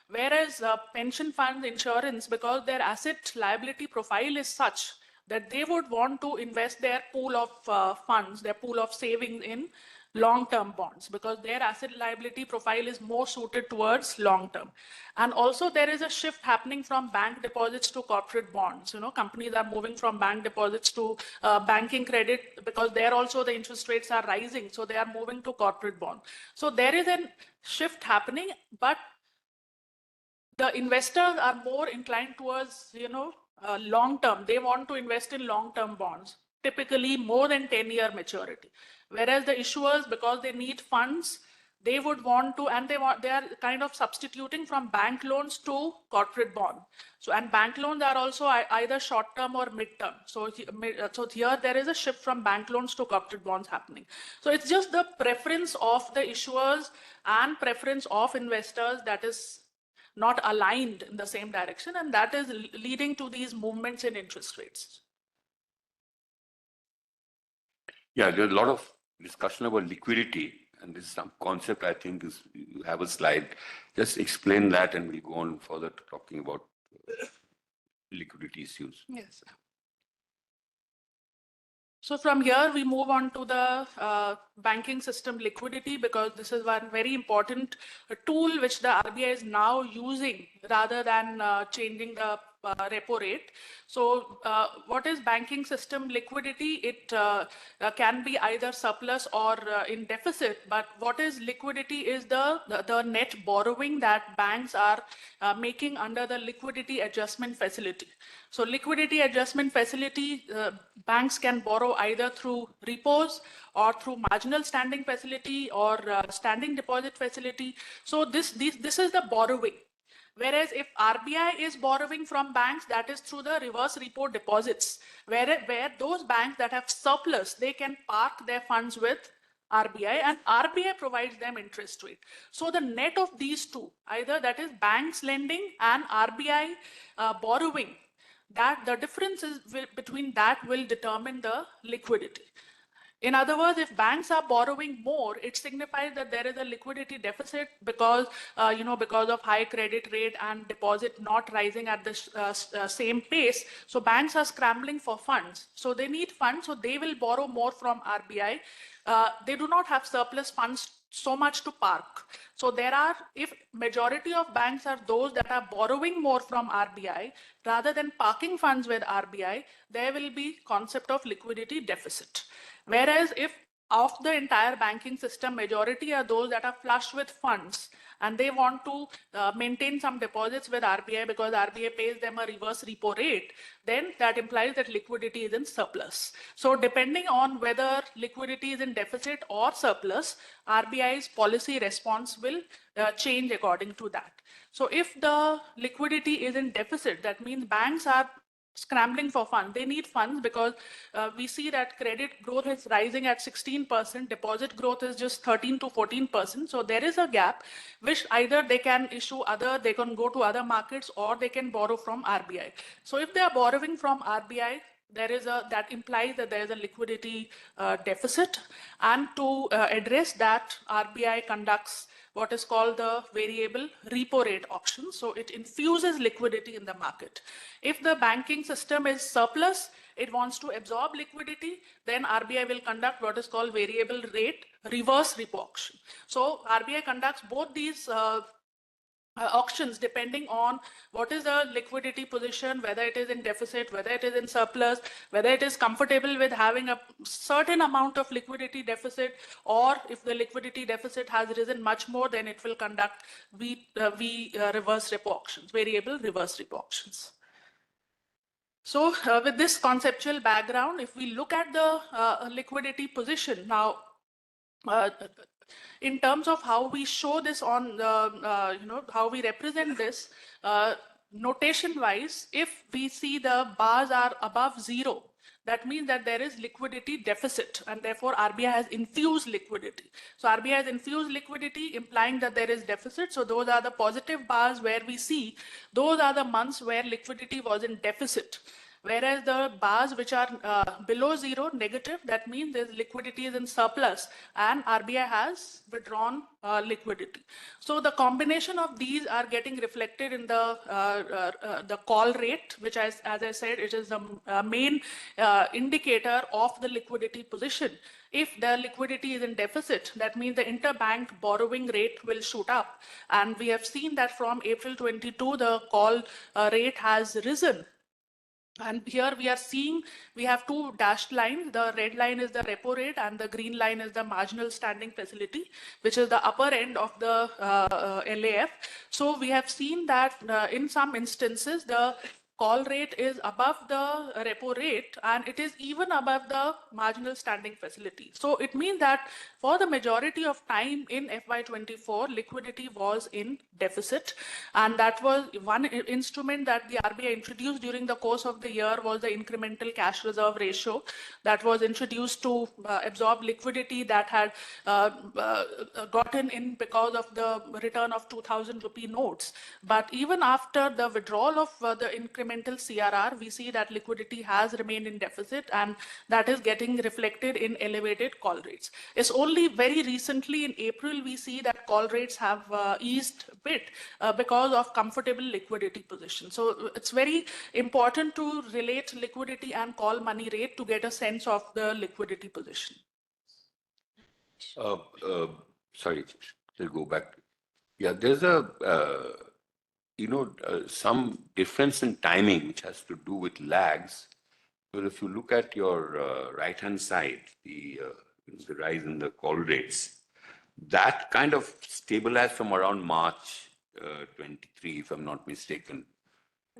Whereas pension funds, insurance, because their asset liability profile is such that they would want to invest their pool of funds, their pool of savings in long-term bonds, because their asset liability profile is more suited towards long-term. And also there is a shift happening from bank deposits to corporate bonds. Companies are moving from bank deposits to banking credit, because there also the interest rates are rising. So they are moving to corporate bond. So there is a shift happening, but the investors are more inclined towards, long-term. They want to invest in long-term bonds, typically more than 10-year maturity. Whereas the issuers, because they need funds, they would want to, and they are kind of substituting from bank loans to corporate bond. So, and bank loans are also either short term or mid term. So here there is a shift from bank loans to corporate bonds happening. So it's just the preference of the issuers and preference of investors that is not aligned in the same direction, and that is leading to these movements in interest rates.
Yeah, there's a lot of discussion about liquidity, and this is some concept I think is, you have a slide. Just explain that and we'll go on further to talking about liquidity issues.
Yes. So from here, we move on to the banking system liquidity, because this is one very important tool which the RBI is now using rather than changing the repo rate. So what is banking system liquidity? It can be either surplus or in deficit, but what is liquidity is the net borrowing that banks are making under the liquidity adjustment facility. So liquidity adjustment facility, banks can borrow either through repos or through marginal standing facility or standing deposit facility. So this is the borrowing. Whereas if RBI is borrowing from banks, that is through the reverse repo deposits, where those banks that have surplus, they can park their funds with RBI, and RBI provides them interest rate. So the net of these two, either that is banks lending and RBI borrowing, that the differences between that will determine the liquidity. In other words, if banks are borrowing more, it signifies that there is a liquidity deficit because, because of high credit rate and deposit not rising at the same pace. So banks are scrambling for funds. So they need funds, so they will borrow more from RBI. They do not have surplus funds so much to park. So if majority of banks are those that are borrowing more from RBI rather than parking funds with RBI, there will be concept of liquidity deficit. Whereas if of the entire banking system, majority are those that are flush with funds and they want to maintain some deposits with RBI because RBI pays them a reverse repo rate, then that implies that liquidity is in surplus. So depending on whether liquidity is in deficit or surplus, RBI's policy response will change according to that. So if the liquidity is in deficit, that means banks are scrambling for funds. They need funds because we see that credit growth is rising at 16%, deposit growth is just 13 to 14%. So there is a gap which either they can they can go to other markets or they can borrow from RBI. So if they are borrowing from RBI, that implies that there is a liquidity deficit, and to address that, RBI conducts what is called the variable repo rate auction. So it infuses liquidity in the market. If the banking system is surplus, it wants to absorb liquidity, then RBI will conduct what is called variable rate reverse repo auction. So RBI conducts both these auctions depending on what is the liquidity position, whether it is in deficit, whether it is in surplus, whether it is comfortable with having a certain amount of liquidity deficit, or if the liquidity deficit has risen much more, then it will conduct reverse repo auctions, variable reverse repo auctions. So with this conceptual background, if we look at the liquidity position now, in terms of how we show this on, how we represent this, notation-wise, if we see the bars are above zero, that means that there is liquidity deficit, and therefore RBI has infused liquidity. So RBI has infused liquidity, implying that there is deficit. So those are the positive bars where we see those are the months where liquidity was in deficit. Whereas the bars which are below zero, negative, that means there's liquidity is in surplus and RBI has withdrawn liquidity. So the combination of these are getting reflected in the call rate, which as I said, it is the main indicator of the liquidity position. If the liquidity is in deficit, that means the interbank borrowing rate will shoot up. And we have seen that from April 22, the call rate has risen. And here we are seeing, we have two dashed lines. The red line is the repo rate and the green line is the marginal standing facility, which is the upper end of the LAF. So we have seen that in some instances, the call rate is above the repo rate, and it is even above the marginal standing facility. So it means that for the majority of time in FY24, liquidity was in deficit, and that was one instrument that the RBI introduced during the course of the year was the incremental cash reserve ratio that was introduced to absorb liquidity that had gotten in because of the return of 2000 rupee notes. But even after the withdrawal of the incremental CRR, we see that liquidity has remained in deficit, and that is getting reflected in elevated call rates. It's only very recently in April we see that call rates have eased a bit because of comfortable liquidity position. So it's very important to relate liquidity and call money rate to get a sense of the liquidity position.
Sorry, I'll go back. Yeah, there's some difference in timing which has to do with lags. So if you look at your right-hand side, the rise in the call rates, that kind of stabilized from around March 23, if I'm not mistaken.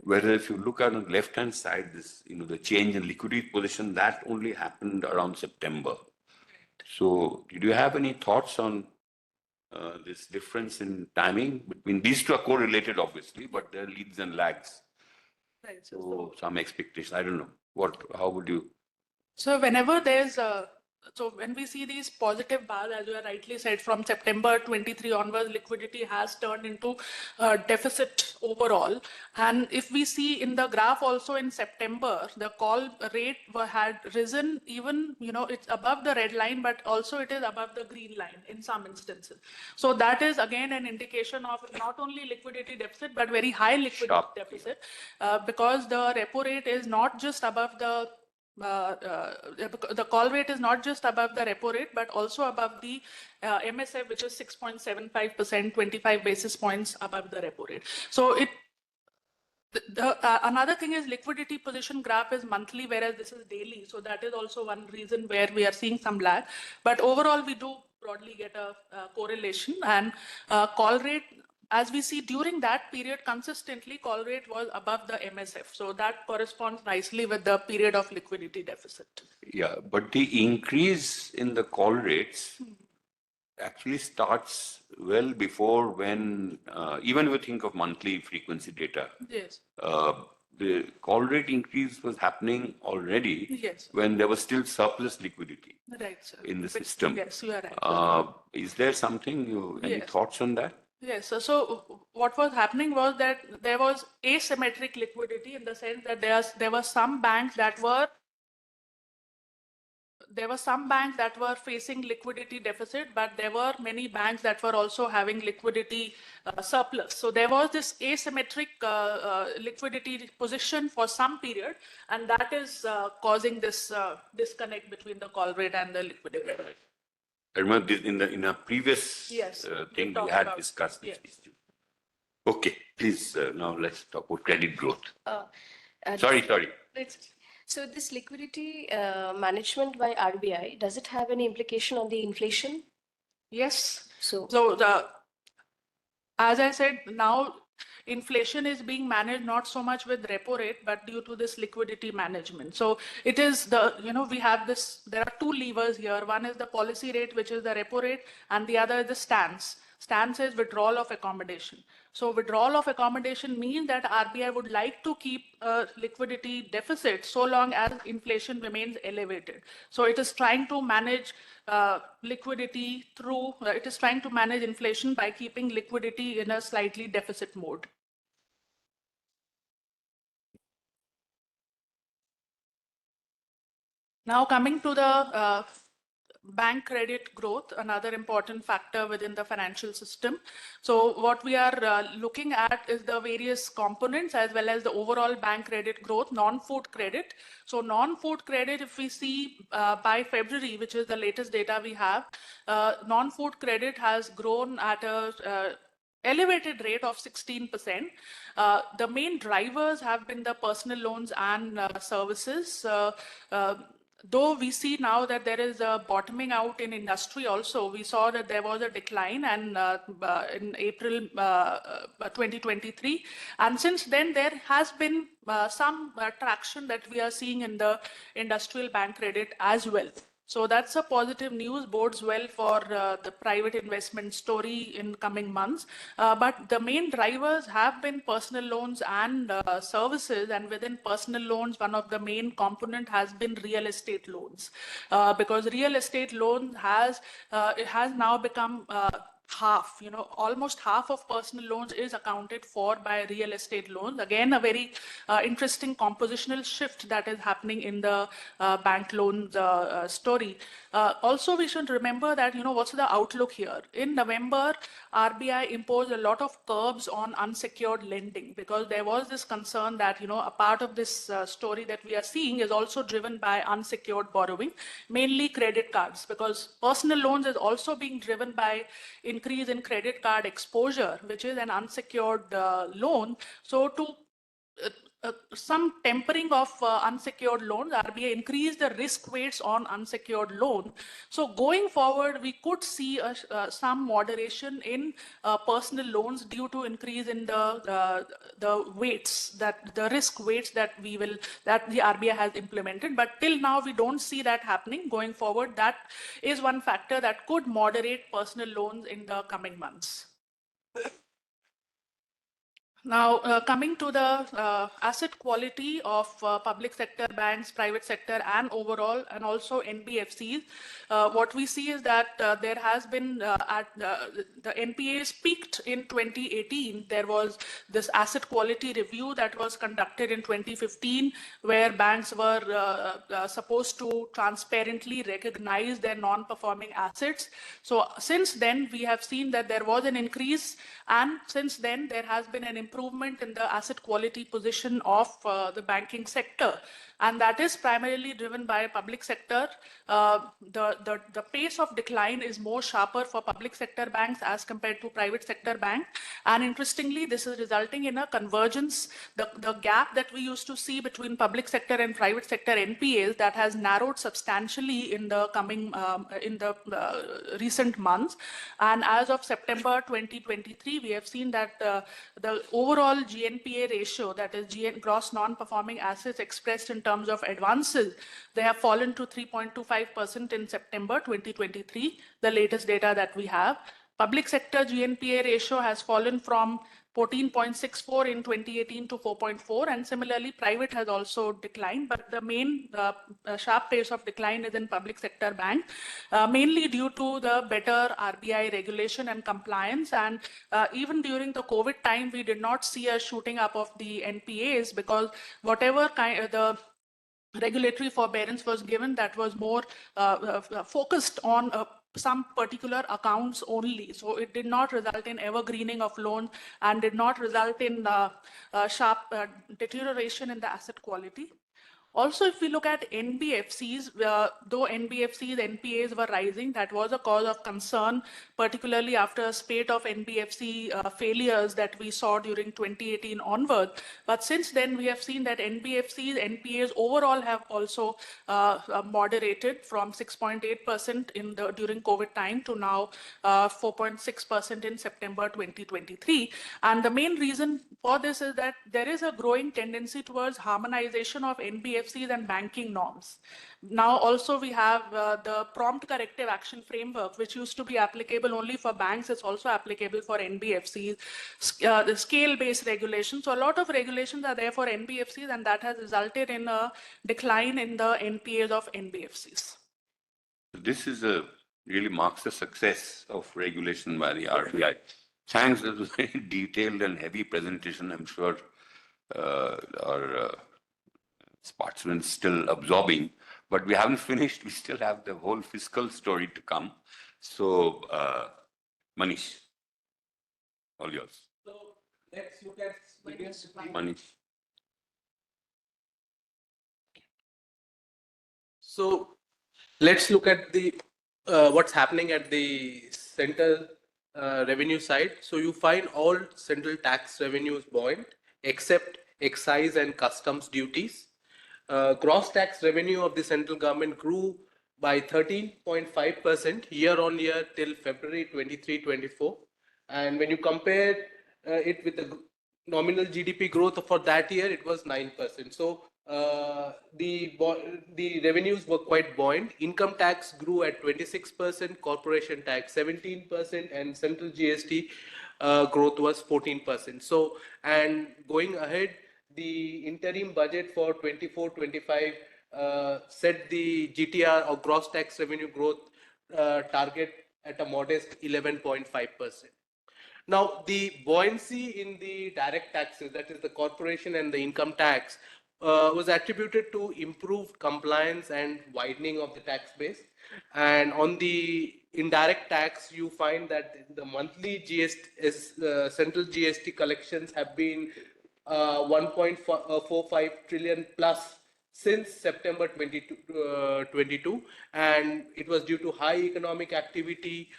Whereas if you look at on the left-hand side, this, the change in liquidity position, that only happened around September. So did you have any thoughts on this difference in timing between these two? Are correlated, obviously, but there are leads and lags.
Right.
So some expectation. I don't know. How would you?
So whenever there's so when we see these positive bars, as you rightly said, from September 23 onwards, liquidity has turned into deficit overall. And if we see in the graph also in September, the call rate had risen even, it's above the red line, but also it is above the green line in some instances. So that is again an indication of not only liquidity deficit, but very high liquidity deficit, because the repo rate is not just above the call rate is not just above the repo rate, but also above the MSF, which is 6.75%, 25 basis points above the repo rate. So another thing is liquidity position graph is monthly, whereas this is daily. So that is also one reason where we are seeing some lag. But overall, we do broadly get a correlation, and call rate, as we see during that period, consistently call rate was above the MSF. So that corresponds nicely with the period of liquidity deficit.
Yeah, but the increase in the call rates actually starts well before when, even if you think of monthly frequency data,
Yes.
The call rate increase was happening already
Yes.
when there was still surplus liquidity
Right, sir.
in the system.
Yes, you are right.
Is there something, any thoughts on that?
Yes, so what was happening was that there was asymmetric liquidity in the sense that there were some banks that were facing liquidity deficit, but there were many banks that were also having liquidity surplus. So there was this asymmetric liquidity position for some period, and that is causing this disconnect between the call rate and the liquidity.
I remember this in a previous thing we had discussed this issue. Okay, please, now let's talk about credit growth. Sorry.
So this liquidity management by RBI, does it have any implication on the inflation?
Yes.
So
as I said, now inflation is being managed not so much with repo rate, but due to this liquidity management. So it is we have this, there are two levers here. One is the policy rate, which is the repo rate, and the other is the stance. Stance is withdrawal of accommodation. So withdrawal of accommodation means that RBI would like to keep a liquidity deficit so long as inflation remains elevated. So it is trying to manage liquidity through, it is trying to manage inflation by keeping liquidity in a slightly deficit mode. Now coming to the bank credit growth, another important factor within the financial system. So what we are looking at is the various components as well as the overall bank credit growth, non-food credit. So non-food credit, if we see by February, which is the latest data we have, non-food credit has grown at a elevated rate of 16%. The main drivers have been the personal loans and services. though we see now that there is a bottoming out in industry also, we saw that there was a decline and in April 2023. And since then, there has been some traction that we are seeing in the industrial bank credit as well. So that's a positive news, bodes well for the private investment story in coming months. But the main drivers have been personal loans and services, and within personal loans, one of the main component has been real estate loans, because real estate loan it has now become half, almost half of personal loans is accounted for by real estate loans. Again, a very interesting compositional shift that is happening in the bank loans story. Also, we should remember that, what's the outlook here? In November, RBI imposed a lot of curbs on unsecured lending because there was this concern that, a part of this story that we are seeing is also driven by unsecured borrowing, mainly credit cards, because personal loans is also being driven by increase in credit card exposure, which is an unsecured loan. So to some tempering of unsecured loans, RBI increased the risk weights on unsecured loan. So going forward, we could see some moderation in personal loans due to increase in the weights, that the risk weights that the RBI has implemented. But till now, we don't see that happening. Going forward, that is one factor that could moderate personal loans in the coming months. Now, coming to the asset quality of public sector banks, private sector, and overall, and also NBFCs, what we see is that there has been, the NPAs peaked in 2018. There was this asset quality review that was conducted in 2015, where banks were supposed to transparently recognize their non-performing assets. So since then, we have seen that there was an increase, and since then, there has been an improvement in the asset quality position of the banking sector. And that is primarily driven by public sector. The pace of decline is more sharper for public sector banks as compared to private sector banks. And interestingly, this is resulting in a convergence. The gap that we used to see between public sector and private sector NPAs, that has narrowed substantially in the recent months. And as of September 2023, we have seen that the overall GNPA ratio, that is gross non-performing assets expressed in terms of advances, they have fallen to 3.25% in September 2023, the latest data that we have. Public sector GNPA ratio has fallen from 14.64 in 2018 to 4.4, and similarly private has also declined, but the main sharp pace of decline is in public sector bank, mainly due to the better RBI regulation and compliance. And even during the COVID time, we did not see a shooting up of the NPAs, because whatever the regulatory forbearance was given, that was more focused on some particular accounts only. So it did not result in evergreening of loans and did not result in sharp deterioration in the asset quality. Also, if we look at NBFCs, though NBFCs NPAs were rising, that was a cause of concern, particularly after a spate of NBFC failures that we saw during 2018 onward. But since then, we have seen that NBFCs NPAs overall have also moderated from 6.8% during COVID time to now 4.6% in September 2023. And the main reason for this is that there is a growing tendency towards harmonization of NBFCs and banking norms. Now also we have the prompt corrective action framework, which used to be applicable only for banks. It's also applicable for NBFCs, the scale-based regulation. So a lot of regulations are there for NBFCs, and that has resulted in a decline in the NPAs of NBFCs.
This really marks the success of regulation by the RBI. Thanks, it was a very detailed and heavy presentation. I'm sure our sportsmen still absorbing, but we haven't finished. We still have the whole fiscal story to come. So, Manish, all yours.
So let's look at
Manish.
So let's look at the what's happening at the central revenue side. So you find all central tax revenues buoyant except excise and customs duties. gross tax revenue of the central government grew by 13.5% year on year till February 23-24. And when you compare it with the nominal GDP growth for that year, it was 9%. So the revenues were quite buoyant. Income tax grew at 26%, corporation tax 17%, and central GST growth was 14%. So, and going ahead, the interim budget for 24-25 set the GTR or gross tax revenue growth target at a modest 11.5%. Now, the buoyancy in the direct taxes, that is the corporation and the income tax, was attributed to improved compliance and widening of the tax base. And on the indirect tax, you find that the monthly central GST collections have been 1.45 trillion plus since September 2022, and it was due to high economic activity,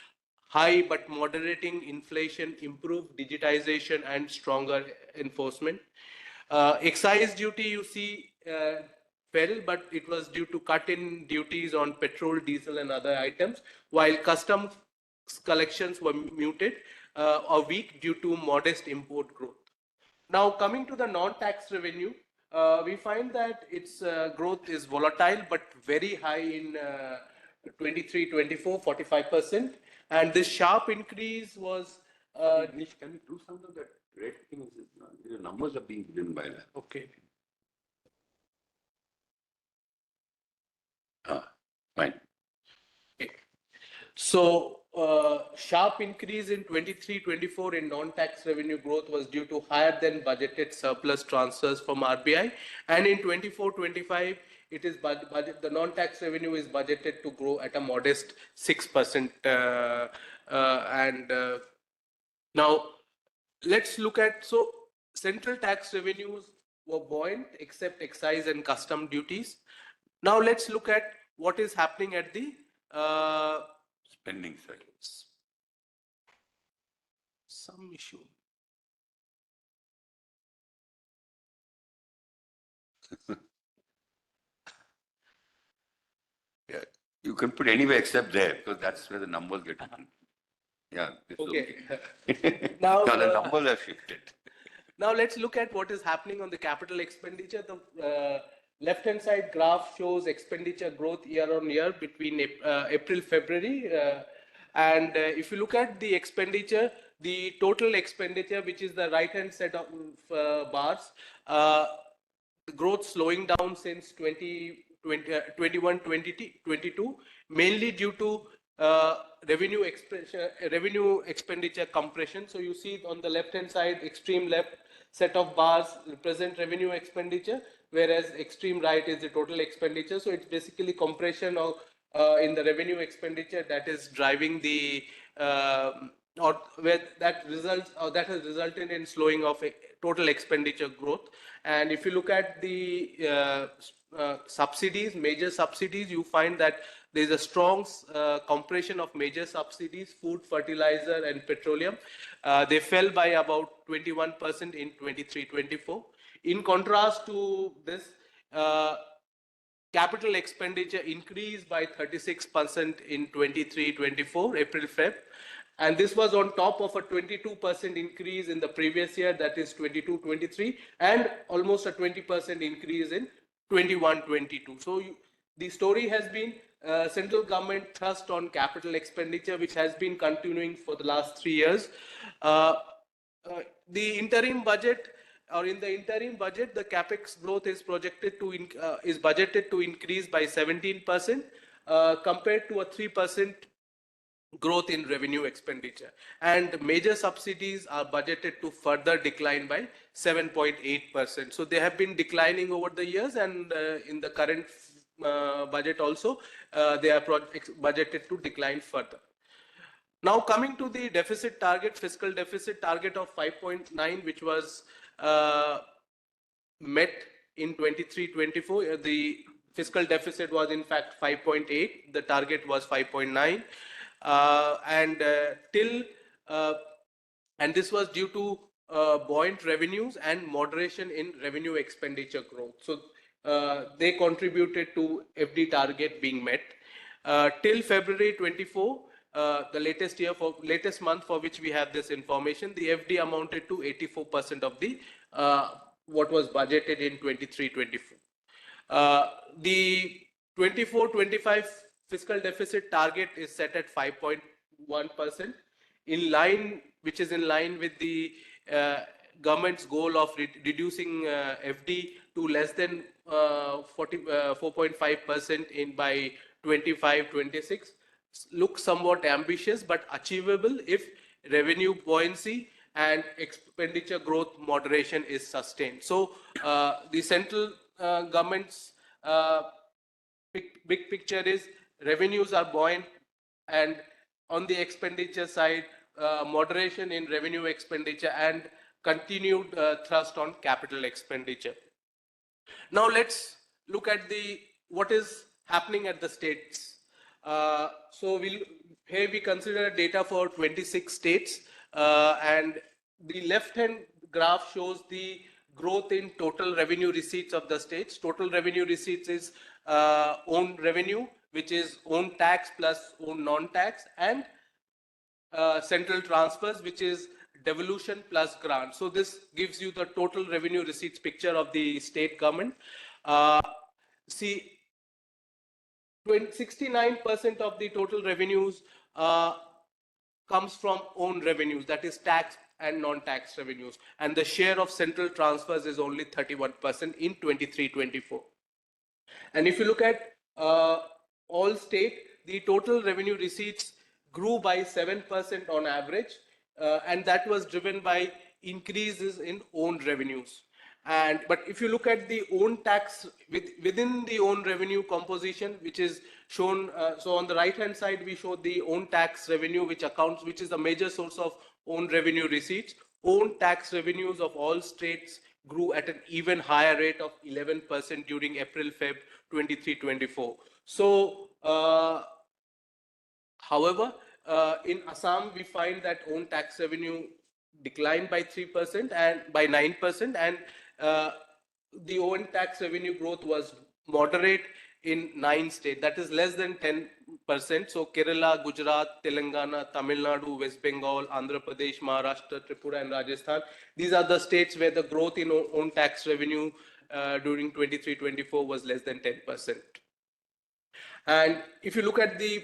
high but moderating inflation, improved digitization, and stronger enforcement. Excise duty, you see, fell, but it was due to cut in duties on petrol, diesel, and other items, while customs collections were muted or weak due to modest import growth. Now, coming to the non-tax revenue, we find that its growth is volatile but very high in 23-24, 45%. And this sharp increase was.
Nish, can you do something that rate thing? The numbers are being given by that.
Okay.
Fine.
Okay. So, sharp increase in 23-24 in non-tax revenue growth was due to higher than budgeted surplus transfers from RBI, and in 24-25 it is the non-tax revenue is budgeted to grow at a modest 6%. Now let's look at, so central tax revenues were buoyant except excise and custom duties. Now let's look at what is happening at the
Spending side.
Some issue.
Yeah, you can put anywhere except there because that's where the numbers get done. Yeah.
Okay.
Now
Now,
the numbers have shifted.
Now let's look at what is happening on the capital expenditure. The left-hand side graph shows expenditure growth year on year between April, February. If you look at the expenditure, the total expenditure, which is the right-hand set of bars, the growth slowing down since 2021-22, mainly due to revenue expenditure compression. So you see on the left-hand side, extreme left set of bars represent revenue expenditure, whereas extreme right is the total expenditure. So it's basically compression of in the revenue expenditure that is driving the or where that results or that has resulted in slowing of total expenditure growth. And if you look at the subsidies, major subsidies, you find that there is a strong compression of major subsidies, food, fertilizer, and petroleum. They fell by about 21% in 23-24. In contrast to this, capital expenditure increased by 36% in 23-24, April-Feb. And this was on top of a 22% increase in the previous year, that is 22-23, and almost a 20% increase in 21-22. So the story has been central government thrust on capital expenditure, which has been continuing for the last 3 years. The interim budget, or in the interim budget, the capex growth is projected to is budgeted to increase by 17% compared to a 3% growth in revenue expenditure, and major subsidies are budgeted to further decline by 7.8%. So they have been declining over the years, and in the current budget also they are budgeted to decline further. Now coming to the deficit target, fiscal deficit target of 5.9, which was met in 23-24. The fiscal deficit was in fact 5.8. The target was 5.9. And this was due to buoyant revenues and moderation in revenue expenditure growth. So they contributed to FD target being met. Till February 24, the latest month for which we have this information, the FD amounted to 84% of the what was budgeted in 23-24. The 24-25 fiscal deficit target is set at 5.1%, which is in line with the government's goal of reducing FD to less than 4.5% in by 25-26. Looks somewhat ambitious, but achievable if revenue buoyancy and expenditure growth moderation is sustained. So the central government's big picture is revenues are buoyant, and on the expenditure side, moderation in revenue expenditure and continued thrust on capital expenditure. Now let's look at what is happening at the states. So here we consider data for 26 states, and the left-hand graph shows the growth in total revenue receipts of the states. Total revenue receipts is own revenue, which is own tax plus own non-tax, and central transfers, which is devolution plus grant. So this gives you the total revenue receipts picture of the state government. See, 69% of the total revenues comes from own revenues, that is tax and non-tax revenues, and the share of central transfers is only 31% in 23-24. And if you look at all state, the total revenue receipts grew by 7% on average, and that was driven by increases in own revenues. But if you look at the own tax within the own revenue composition, which is shown, so on the right hand side we show the own tax revenue, which is the major source of own revenue receipts. Own tax revenues of all states grew at an even higher rate of 11% during April-Feb 23-24. So, however, in Assam we find that own tax revenue declined by 3% and by 9%, and the own tax revenue growth was moderate in 9 states, that is less than 10%. So Kerala, Gujarat, Telangana, Tamil Nadu, West Bengal, Andhra Pradesh, Maharashtra, Tripura and Rajasthan. These are the states where the growth in own tax revenue during 23-24 was less than 10%. And if you look at the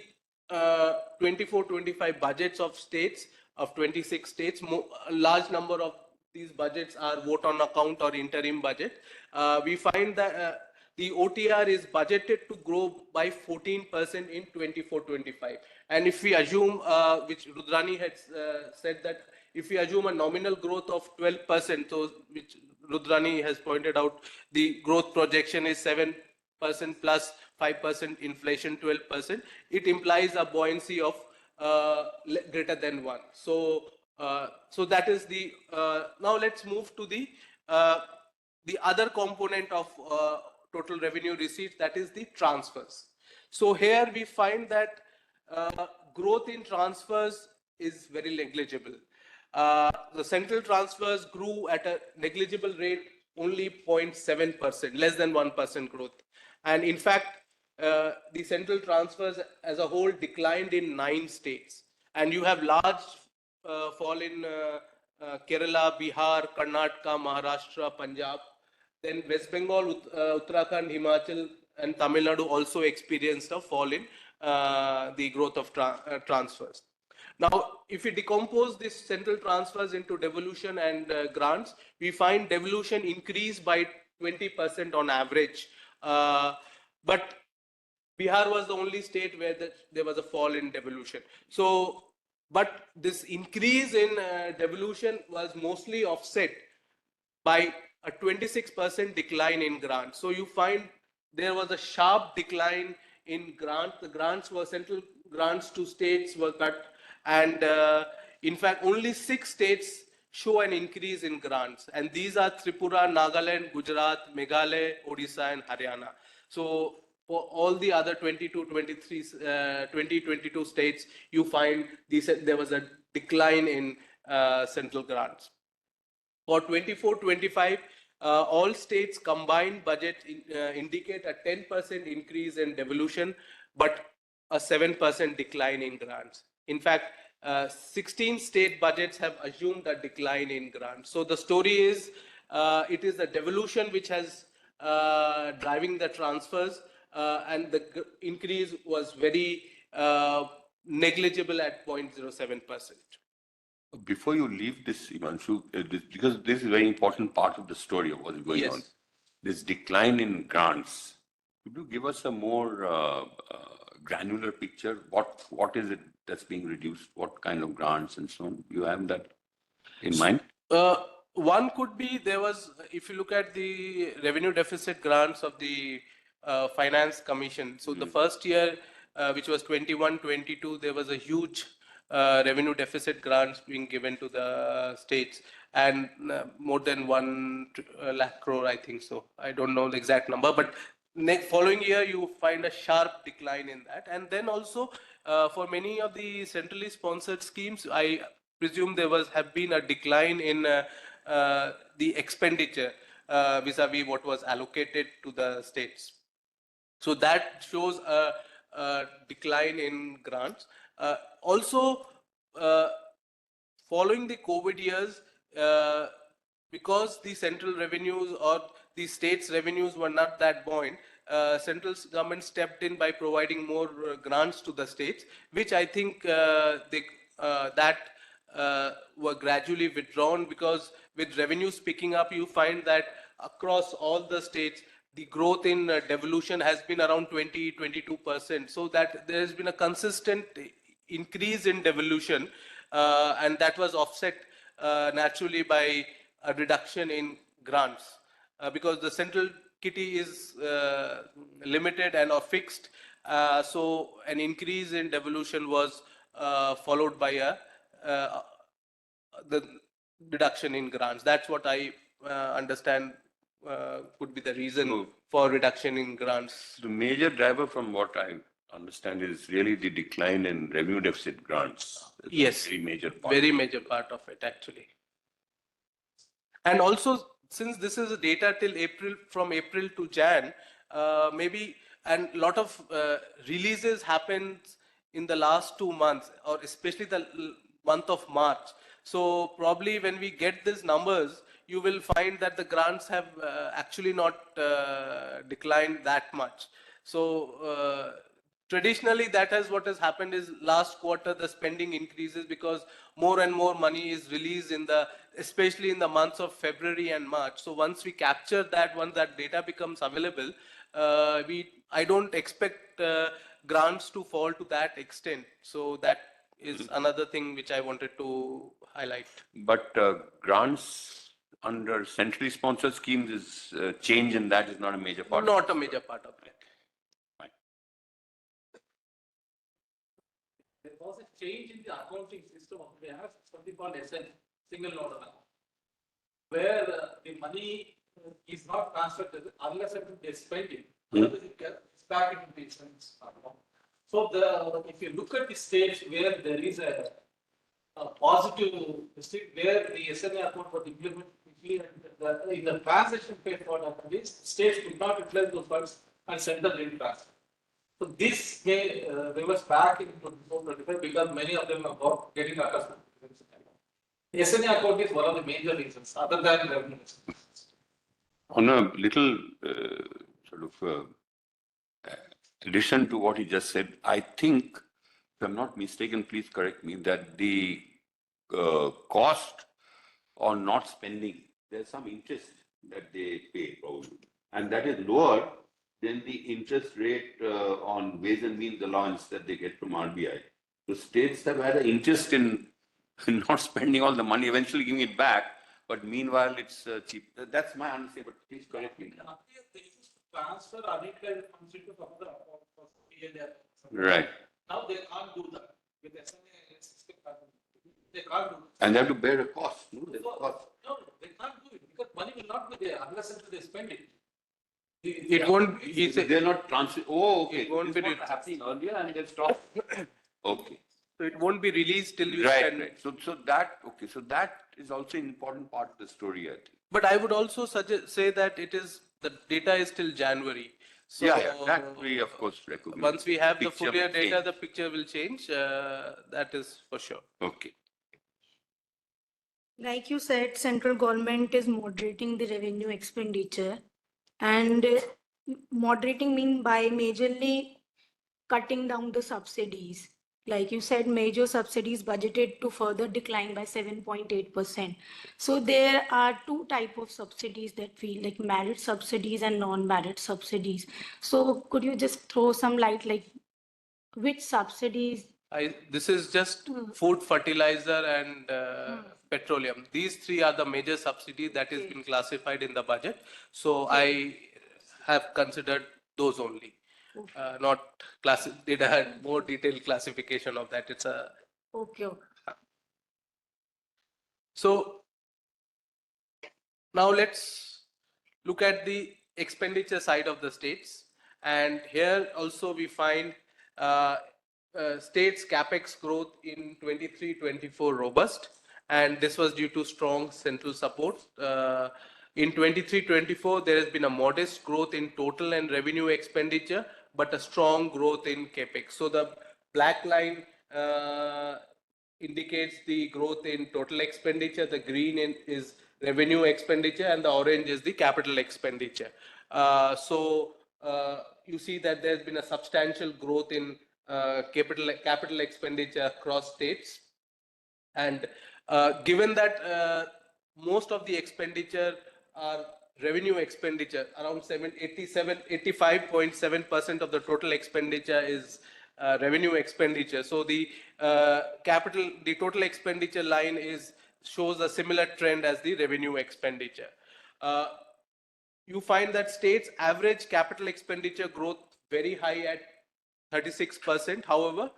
24-25 budgets of states, of 26 states, a large number of these budgets are vote on account or interim budget. We find that the OTR is budgeted to grow by 14% in 24-25. And if we assume, which Rudrani had said that if we assume a nominal growth of 12%, so which Rudrani has pointed out, the growth projection is 7% plus 5% inflation, 12%, it implies a buoyancy of greater than 1. So, so that is the, now let's move to the other component of total revenue receipts, that is the transfers. So here we find that growth in transfers is very negligible. The central transfers grew at a negligible rate, only 0.7%, less than 1% growth. And in fact, the central transfers as a whole declined in 9 states. And you have large fall in Kerala, Bihar, Karnataka, Maharashtra, Punjab. Then West Bengal, Uttarakhand, Himachal and Tamil Nadu also experienced a fall in the growth of transfers. Now, if we decompose these central transfers into devolution and grants, we find devolution increased by 20% on average. But Bihar was the only state where there was a fall in devolution. So, but this increase in devolution was mostly offset by a 26% decline in grants. So you find there was a sharp decline in grants. The grants were, central grants to states were cut, and in fact only 6 states show an increase in grants, and these are Tripura, Nagaland, Gujarat, Meghalaya, Odisha and Haryana. So for all the other 22 states, you find there was a decline in central grants. For 24-25, all states combined budget indicate a 10% increase in devolution, but a 7% decline in grants. In fact, 16 state budgets have assumed a decline in grants. So the story is, it is the devolution which has driving the transfers, and the increase was very negligible at 0.07%.
Before you leave this, Imanshu, because this is a very important part of the story of what's going on. This decline in grants, could you give us a more granular picture? What is it that's being reduced? What kind of grants and so on? You have that in mind?
One could be, there was, if you look at the revenue deficit grants of the Finance Commission. So the first year, which was 21-22, there was a huge revenue deficit grants being given to the states, and more than 1 lakh crore, I think so. I don't know the exact number, but following year you find a sharp decline in that. And then also for many of the centrally sponsored schemes, I presume there have been a decline in the expenditure vis-a-vis what was allocated to the states. So that shows a decline in grants. Also, following the COVID years, because the central revenues or the states' revenues were not that buoyant, central government stepped in by providing more grants to the states, which I think were gradually withdrawn, because with revenues picking up, you find that across all the states, the growth in devolution has been around 20-22%. So that there has been a consistent increase in devolution, and that was offset naturally by a reduction in grants, because the central kitty is limited and or fixed. So an increase in devolution was followed by the reduction in grants. That's what I understand could be the reason for reduction in grants.
The major driver, from what I understand, is really the decline in revenue deficit grants. It's
Yes,
a very major part.
very major part of it actually. And also, since this is data till April, from April to Jan, maybe, and a lot of releases happened in the last 2 months, or especially the month of March. So probably when we get these numbers, you will find that the grants have actually not declined that much. So traditionally, that is what has happened is last quarter, the spending increases because more and more money is released especially in the months of February and March. So once we capture that, once that data becomes available, I don't expect grants to fall to that extent. So that is another thing which I wanted to highlight.
But grants under centrally sponsored schemes is change in that is not a major part.
Not a major part of it.
Fine.
There was a change in the accounting system. We have something called SN, single node account, where the money is not transferred unless they spend it. It's back into the expense account. So if you look at the states where there is a positive state, where the SNA account was implemented quickly, and in the transaction phase, what happened is states did not utilize those funds and send them in transfer. So this may reverse back in 2024-25 because many of them are getting accustomed to the SNA account is one of the major reasons, other than revenue.
On a little addition to what he just said, I think, if I'm not mistaken, please correct me, that the cost on not spending, there's some interest that they pay probably, and that is lower than the interest rate on ways and means allowance that they get from RBI. The states have had an interest in not spending all the money, eventually giving it back, but meanwhile it's cheap. That's my understanding, but please correct me.
They used to transfer unutilized funds into some other account for PNL.
Right.
Now they can't do that with SNA system. They can't do that.
And they have to bear a cost. No,
No, they can't do it because money will not be there unless they spend it.
It won't.
They're not transfer. Oh, okay.
It won't be
happening earlier, and they'll stop. Okay.
So it won't be released till you
Right,
spend.
right. So that, okay. So that is also an important part of the story, I think.
But I would also say that the data is till January. So
that we of course recognize.
once we have the
Picture
full year
will
data,
change.
the picture will change. That is for sure.
Okay.
Like you said, central government is moderating the revenue expenditure, and moderating mean by majorly cutting down the subsidies. Like you said, major subsidies budgeted to further decline by 7.8%. So there are two type of subsidies that we like, merit subsidies and non-merit subsidies. So could you just throw some light, like which subsidies?
This is just food, fertilizer, and petroleum. These three are the major subsidies that has been classified in the budget. So I have considered those only, not did a more detailed classification of that. It's a
Okay.
So now let's look at the expenditure side of the states. And here also we find states capex growth in 23-24 robust, and this was due to strong central support. In 23-24 there has been a modest growth in total and revenue expenditure, but a strong growth in capex. So the black line indicates the growth in total expenditure, the green is revenue expenditure, and the orange is the capital expenditure. You see that there's been a substantial growth in capital expenditure across states. And given that most of the expenditure are revenue expenditure, around 85.7% of the total expenditure is revenue expenditure. So the total expenditure line shows a similar trend as the revenue expenditure. You find that states average capital expenditure growth very high at 36%. However,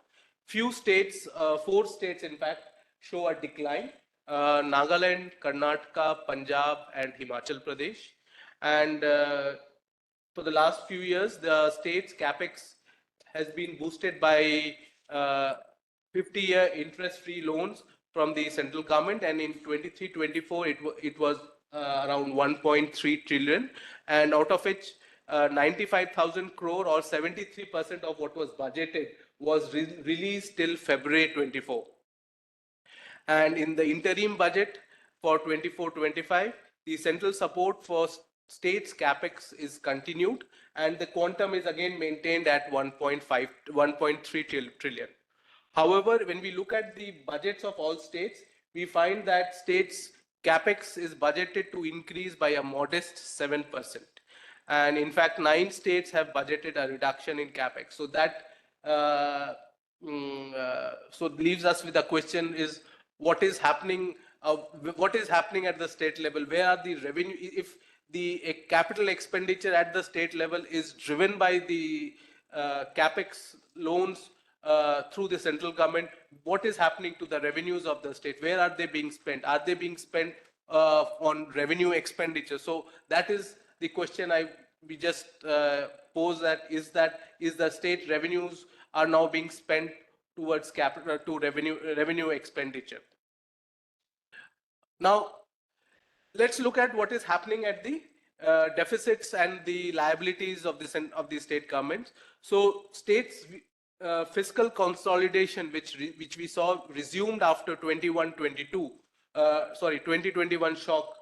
few states, 4 states in fact, show a decline. Nagaland, Karnataka, Punjab, and Himachal Pradesh. And for the last few years, the state's capex has been boosted by 50-year interest-free loans from the central government, and in 23-24 it was around 1.3 trillion, and out of which 95,000 crore or 73% of what was budgeted was released till February 24. And in the interim budget for 24-25, the central support for states capex is continued, and the quantum is again maintained at 1.3 trillion. However, when we look at the budgets of all states, we find that states capex is budgeted to increase by a modest 7%. And in fact, 9 states have budgeted a reduction in capex. So that leaves us with a question: is what is happening? What is happening at the state level? Where are the revenue? If the capital expenditure at the state level is driven by the capex loans through the central government, what is happening to the revenues of the state? Where are they being spent? Are they being spent on revenue expenditure? So that is the question we just pose, that is the state revenues are now being spent towards revenue expenditure. Now let's look at what is happening at the deficits and the liabilities of the state governments. So states fiscal consolidation, which we saw resumed after 2021 shock,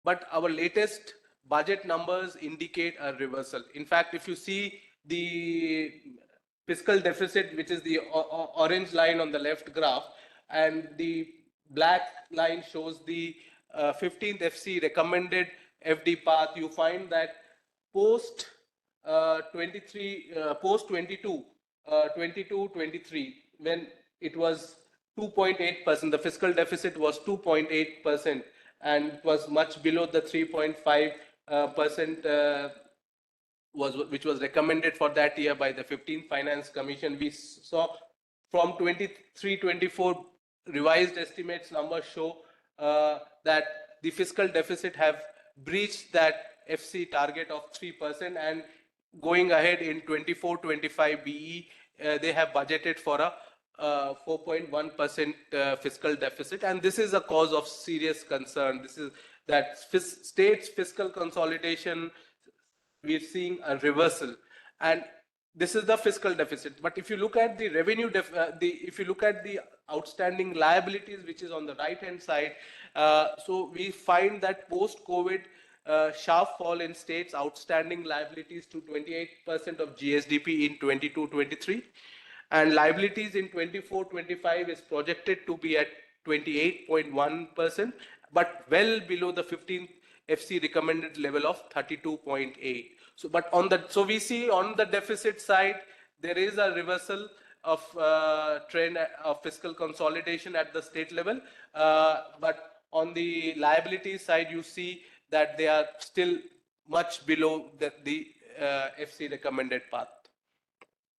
but our latest budget numbers indicate a reversal. In fact, if you see the fiscal deficit, which is the orange line on the left graph, and the black line shows the 15th FC recommended FD path, you find that post 22-23, when it was 2.8%, the fiscal deficit was 2.8%, and it was much below the 3.5% which was recommended for that year by the 15th Finance Commission. We saw from 23-24 revised estimates numbers show that the fiscal deficit have breached that FC target of 3%, and going ahead in 24-25 BE, they have budgeted for a 4.1% fiscal deficit, and this is a cause of serious concern. This is that states fiscal consolidation, we're seeing a reversal, and this is the fiscal deficit. But if you look at the revenue, if you look at the outstanding liabilities, which is on the right hand side, so we find that post-COVID, sharp fall in states' outstanding liabilities to 28% of GSDP in 22-23, and liabilities in 24-25 is projected to be at 28.1%, but well below the 15th FC recommended level of 32.8. So, but so we see on the deficit side, there is a reversal of trend of fiscal consolidation at the state level, but on the liability side, you see that they are still much below the FC recommended path.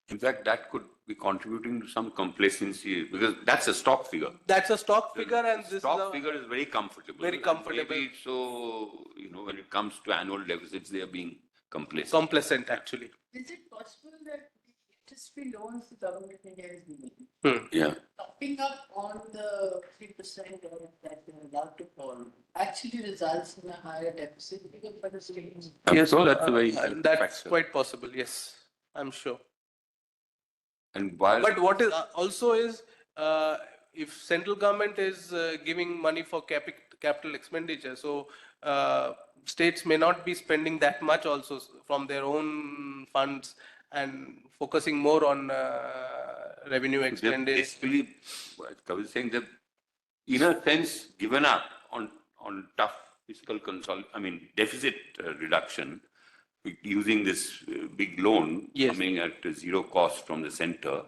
In fact, that could be contributing to some complacency because that's a stock figure.
That's a stock figure, and this
stock figure is very comfortable.
Very comfortable.
Maybe so, when it comes to annual deficits, they are being complacent.
Complacent, actually.
Is it possible that the interest-free loans the government of India is giving,
Yeah,
topping up on the 3% that they're allowed to borrow, actually results in a higher deficit because for the states?
yes, so that's a very
that's
factor.
quite possible. Yes, I'm sure.
And while
But what is also is if central government is giving money for capital expenditure, so states may not be spending that much also from their own funds and focusing more on revenue expenditure.
basically, I was saying that in a sense, given up on tough fiscal deficit reduction, using this big loan coming at zero cost from the center,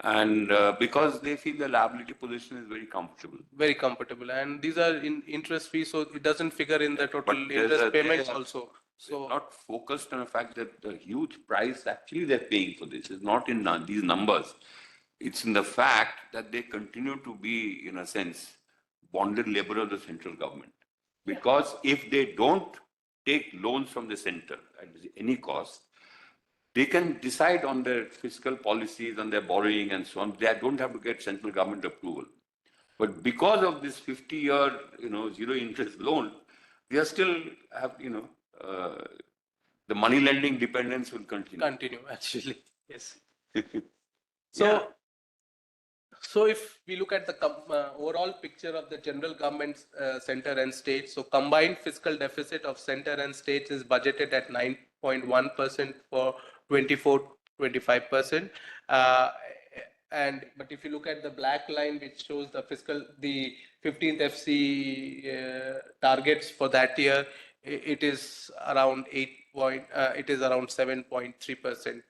and because they feel the liability position is very comfortable.
Very comfortable, and these are in interest free, so it doesn't figure in the total interest payments also. So
not focused on the fact that the huge price actually they're paying for this is not in these numbers. It's in the fact that they continue to be, in a sense, bonded labor of the central government. Because if they don't take loans from the center at any cost, they can decide on their fiscal policies, on their borrowing and so on. They don't have to get central government approval. But because of this 50-year, zero interest loan, they are still have, the money lending dependence will continue.
Continue, actually, yes. So if we look at the overall picture of the general government, center and states, so combined fiscal deficit of center and states is budgeted at 9.1% for 24-25%. But if you look at the black line, which shows the 15th FC targets for that year, it is around 7.3%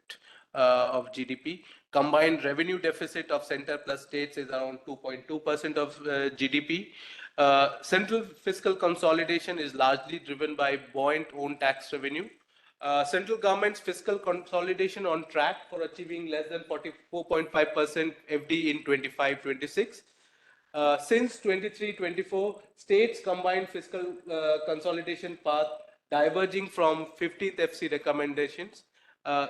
of GDP. Combined revenue deficit of center plus states is around 2.2% of GDP. Central fiscal consolidation is largely driven by buoyant own tax revenue. Central government's fiscal consolidation on track for achieving less than 44.5% FD in 25-26. Since 23-24, states combined fiscal consolidation path diverging from 15th FC recommendations.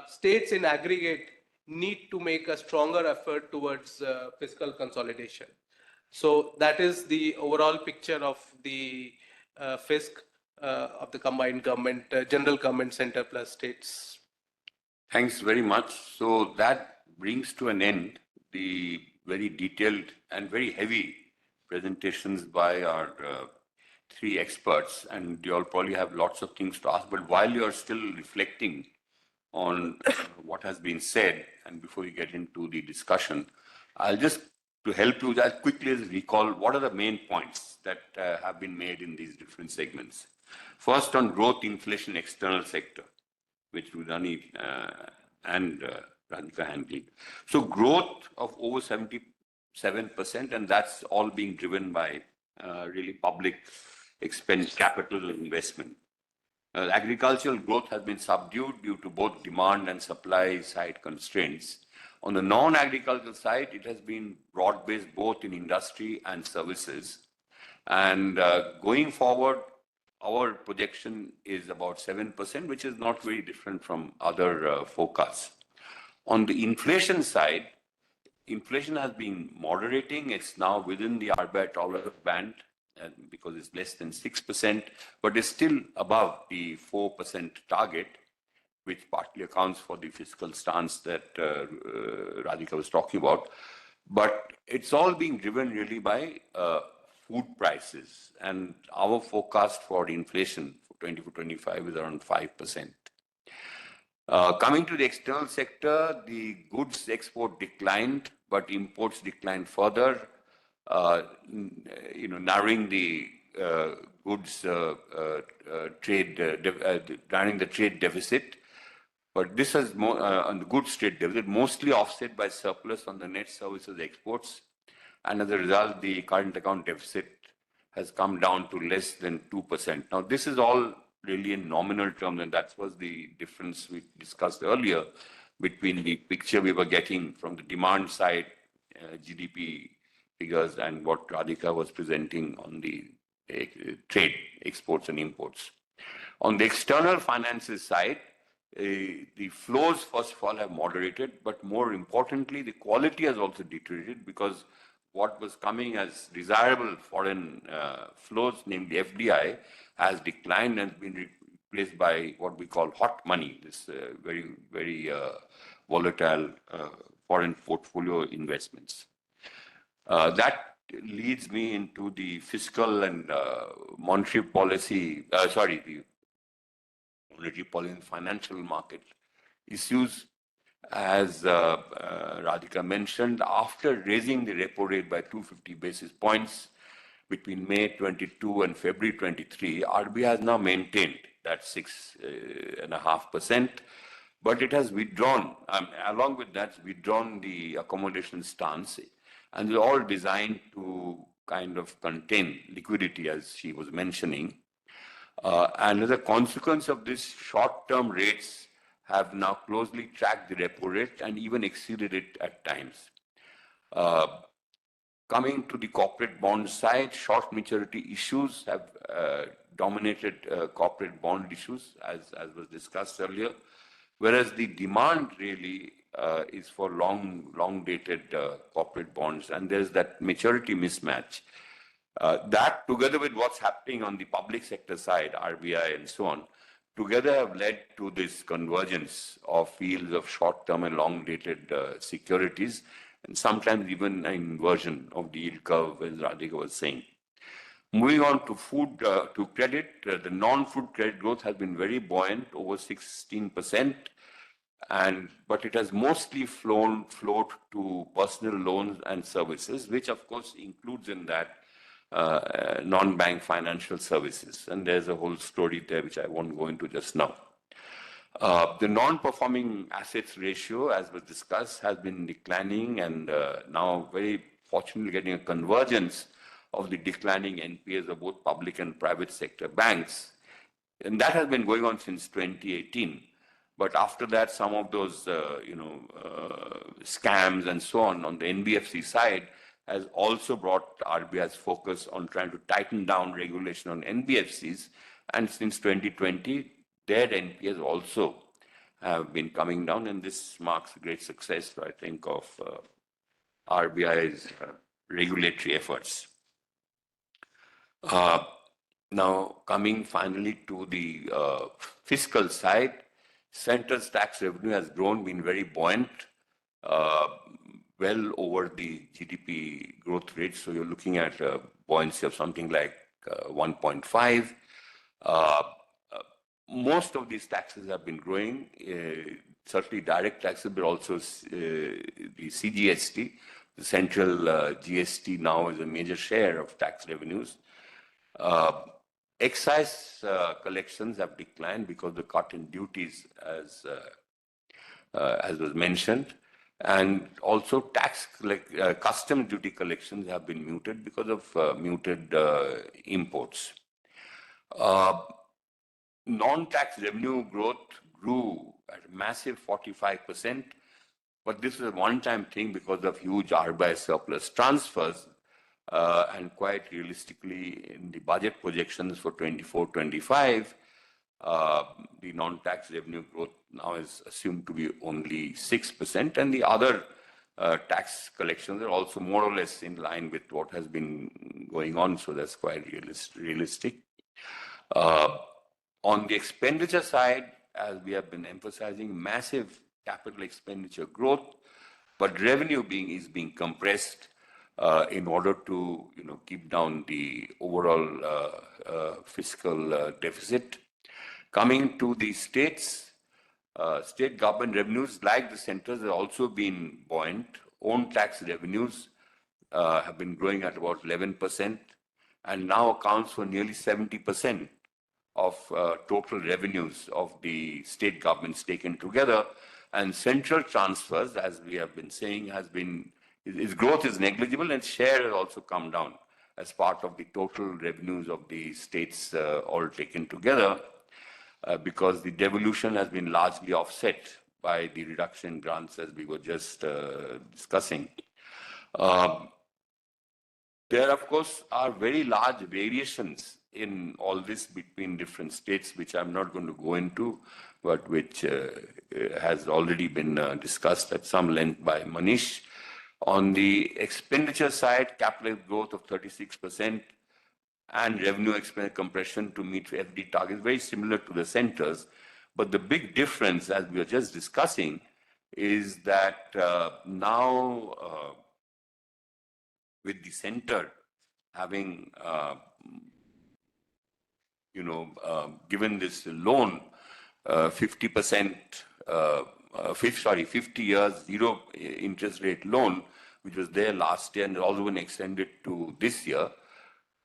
States in aggregate need to make a stronger effort towards fiscal consolidation. So that is the overall picture of the fisc of the combined government, general government center plus states.
Thanks very much. So that brings to an end the very detailed and very heavy presentations by our three experts, and you all probably have lots of things to ask, but while you're still reflecting on what has been said, and before we get into the discussion, I'll just, to help you, just quickly recall what are the main points that have been made in these different segments. First, on growth, inflation, external sector, which Rudani and Radhika handled. So growth of over 77%, and that's all being driven by really public expense, capital investment. Agricultural growth has been subdued due to both demand and supply side constraints. On the non-agricultural side, it has been broad-based both in industry and services. And going forward, our projection is about 7%, which is not very different from other forecasts. On the inflation side, inflation has been moderating. It's now within the RBI tolerance band because it's less than 6%, but it's still above the 4% target, which partly accounts for the fiscal stance that Radhika was talking about. But it's all being driven really by food prices. And our forecast for inflation for 24-25 is around 5%. Coming to the external sector, the goods export declined, but imports declined further, narrowing the goods narrowing the trade deficit. But this is more on the goods trade deficit, mostly offset by surplus on the net services exports. And as a result, the current account deficit has come down to less than 2%. Now, this is all really in nominal terms, and that was the difference we discussed earlier between the picture we were getting from the demand side, GDP figures, and what Radhika was presenting on the trade, exports and imports. On the external finances side, the flows, first of all, have moderated, but more importantly, the quality has also deteriorated because what was coming as desirable foreign flows, namely FDI, has declined and been replaced by what we call hot money, this very, very volatile foreign portfolio investments. That leads me into the fiscal and monetary policy, the monetary policy and financial market issues. As Radhika mentioned, after raising the repo rate by 250 basis points between May 22 and February 23, RBI has now maintained that 6.5%, but it has withdrawn, along with that, withdrawn the accommodation stance, and they're all designed to kind of contain liquidity, as she was mentioning. And as a consequence of this, short-term rates have now closely tracked the repo rate and even exceeded it at times. Coming to the corporate bond side, short maturity issues have dominated corporate bond issues, as was discussed earlier, whereas the demand really is for long-dated corporate bonds, and there's that maturity mismatch. That, together with what's happening on the public sector side, RBI and so on, together have led to this convergence of yields of short-term and long-dated securities, and sometimes even an inversion of the yield curve, as Radhika was saying. Moving on to to credit, the non-food credit growth has been very buoyant, over 16%, but it has mostly flowed to personal loans and services, which of course includes in that non-bank financial services. And there's a whole story there which I won't go into just now. The non-performing assets ratio, as was discussed, has been declining and now very fortunately getting a convergence of the declining NPAs of both public and private sector banks. And that has been going on since 2018. But after that, some of those scams and so on the NBFC side has also brought RBI's focus on trying to tighten down regulation on NBFCs. And since 2020, their NPAs also have been coming down, and this marks a great success, I think, of RBI's regulatory efforts. Now, coming finally to the fiscal side, central's tax revenue has been very buoyant, well over the GDP growth rate. So you're looking at a buoyancy of something like 1.5. Most of these taxes have been growing, certainly direct taxes, but also the CGST. The central GST now is a major share of tax revenues. Excise collections have declined because of the cut in duties, as was mentioned. And also custom duty collections have been muted because of muted imports. Non-tax revenue growth grew at a massive 45%, but this is a one-time thing because of huge RBI surplus transfers. And quite realistically, in the budget projections for 24-25, the non-tax revenue growth now is assumed to be only 6%, and the other tax collections are also more or less in line with what has been going on. So that's quite realistic. On the expenditure side, as we have been emphasizing, massive capital expenditure growth, but revenue is being compressed in order to keep down the overall fiscal deficit. Coming to the states, state government revenues, like the centers, have also been buoyant. Own tax revenues have been growing at about 11% and now accounts for nearly 70% of total revenues of the state governments taken together. And central transfers, as we have been saying, its growth is negligible, and share has also come down as part of the total revenues of the states all taken together, because the devolution has been largely offset by the reduction in grants, as we were just discussing. There, of course, are very large variations in all this between different states, which I'm not going to go into, but which has already been discussed at some length by Manish. On the expenditure side, capital growth of 36% and revenue expenditure compression to meet FD targets, very similar to the centers. But the big difference, as we were just discussing, is that now with the center having given this loan, 50%, 50 years, zero interest rate loan, which was there last year and also been extended to this year.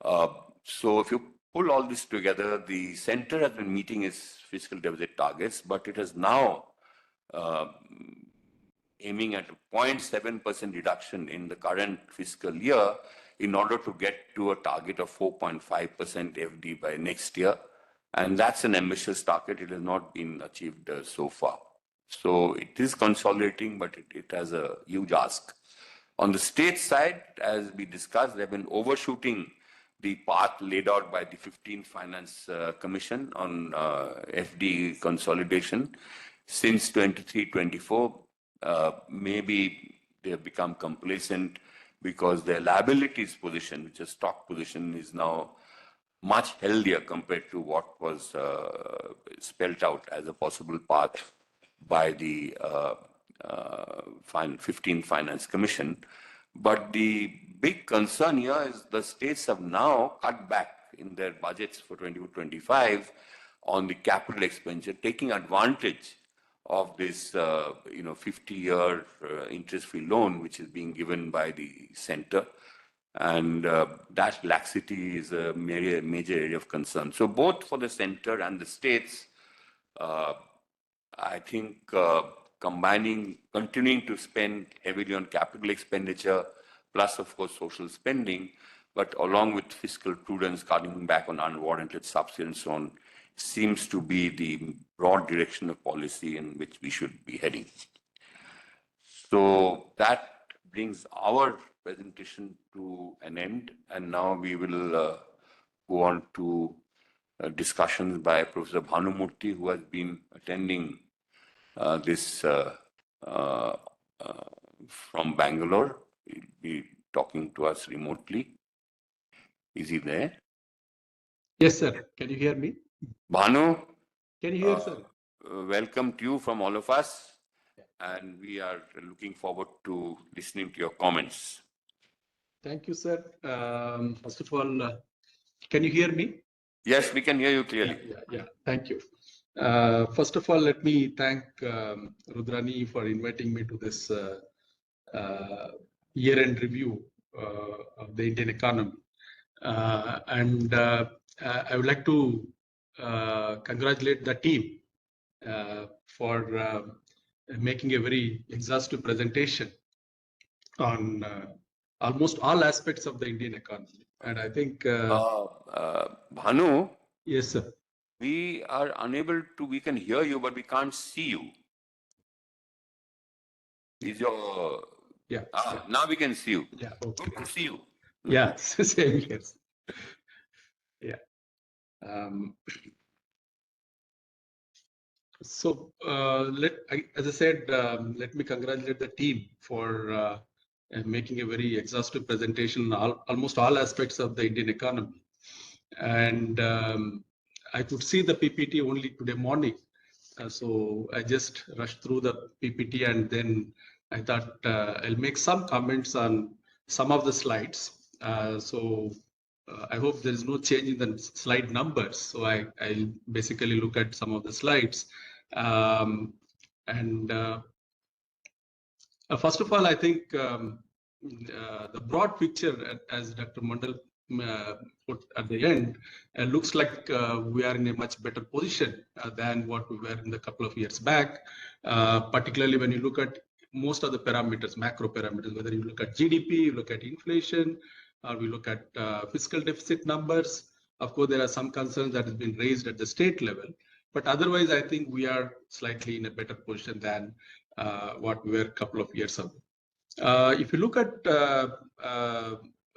So if you pull all this together, the center has been meeting its fiscal deficit targets, but it is now aiming at a 0.7% reduction in the current fiscal year in order to get to a target of 4.5% FD by next year. And that's an ambitious target. It has not been achieved so far. So it is consolidating, but it has a huge ask. On the state side, as we discussed, they've been overshooting the path laid out by the 15th Finance Commission on FD consolidation. Since 23-24, maybe they have become complacent because their liabilities position, which is stock position, is now much healthier compared to what was spelled out as a possible path by the 15th Finance Commission. But the big concern here is the states have now cut back in their budgets for 2025 on the capital expenditure, taking advantage of this 50-year interest-free loan which is being given by the center. And that laxity is a major area of concern. So both for the center and the states, I think continuing to spend heavily on capital expenditure, plus of course social spending, but along with fiscal prudence, cutting back on unwarranted subsidy and so on, seems to be the broad direction of policy in which we should be heading. So that brings our presentation to an end, and now we will go on to discussions by Professor Bhanumurthy, who has been attending this from Bangalore. He'll be talking to us remotely. Is he there?
Yes, sir. Can you hear me?
Bhanu,
can you hear, sir?
Welcome to you from all of us, and we are looking forward to listening to your comments.
Thank you, sir. First of all, can you hear me?
Yes, we can hear you clearly.
Yeah. Thank you. First of all, let me thank Rudrani for inviting me to this year-end review of the Indian economy. And I would like to congratulate the team for making a very exhaustive presentation on almost all aspects of the Indian economy. And I think...
Bhanu?
Yes, sir.
We are unable to, we can hear you, but we can't see you. Is your...
Yeah.
Now we can see you.
Yeah. Okay.
Good to see you.
Yeah, same here. Yeah. So, as I said, let me congratulate the team for making a very exhaustive presentation on almost all aspects of the Indian economy. And I could see the PPT only today morning. So I just rushed through the PPT and then I thought I'll make some comments on some of the slides. I hope there is no change in the slide numbers. So I'll basically look at some of the slides. First of all, I think the broad picture, as Dr. Mandal put at the end, looks like we are in a much better position than what we were in the couple of years back, particularly when you look at most of the parameters, macro parameters, whether you look at GDP, you look at inflation, or we look at fiscal deficit numbers. Of course, there are some concerns that have been raised at the state level, but otherwise, I think we are slightly in a better position than what we were a couple of years ago. If you look at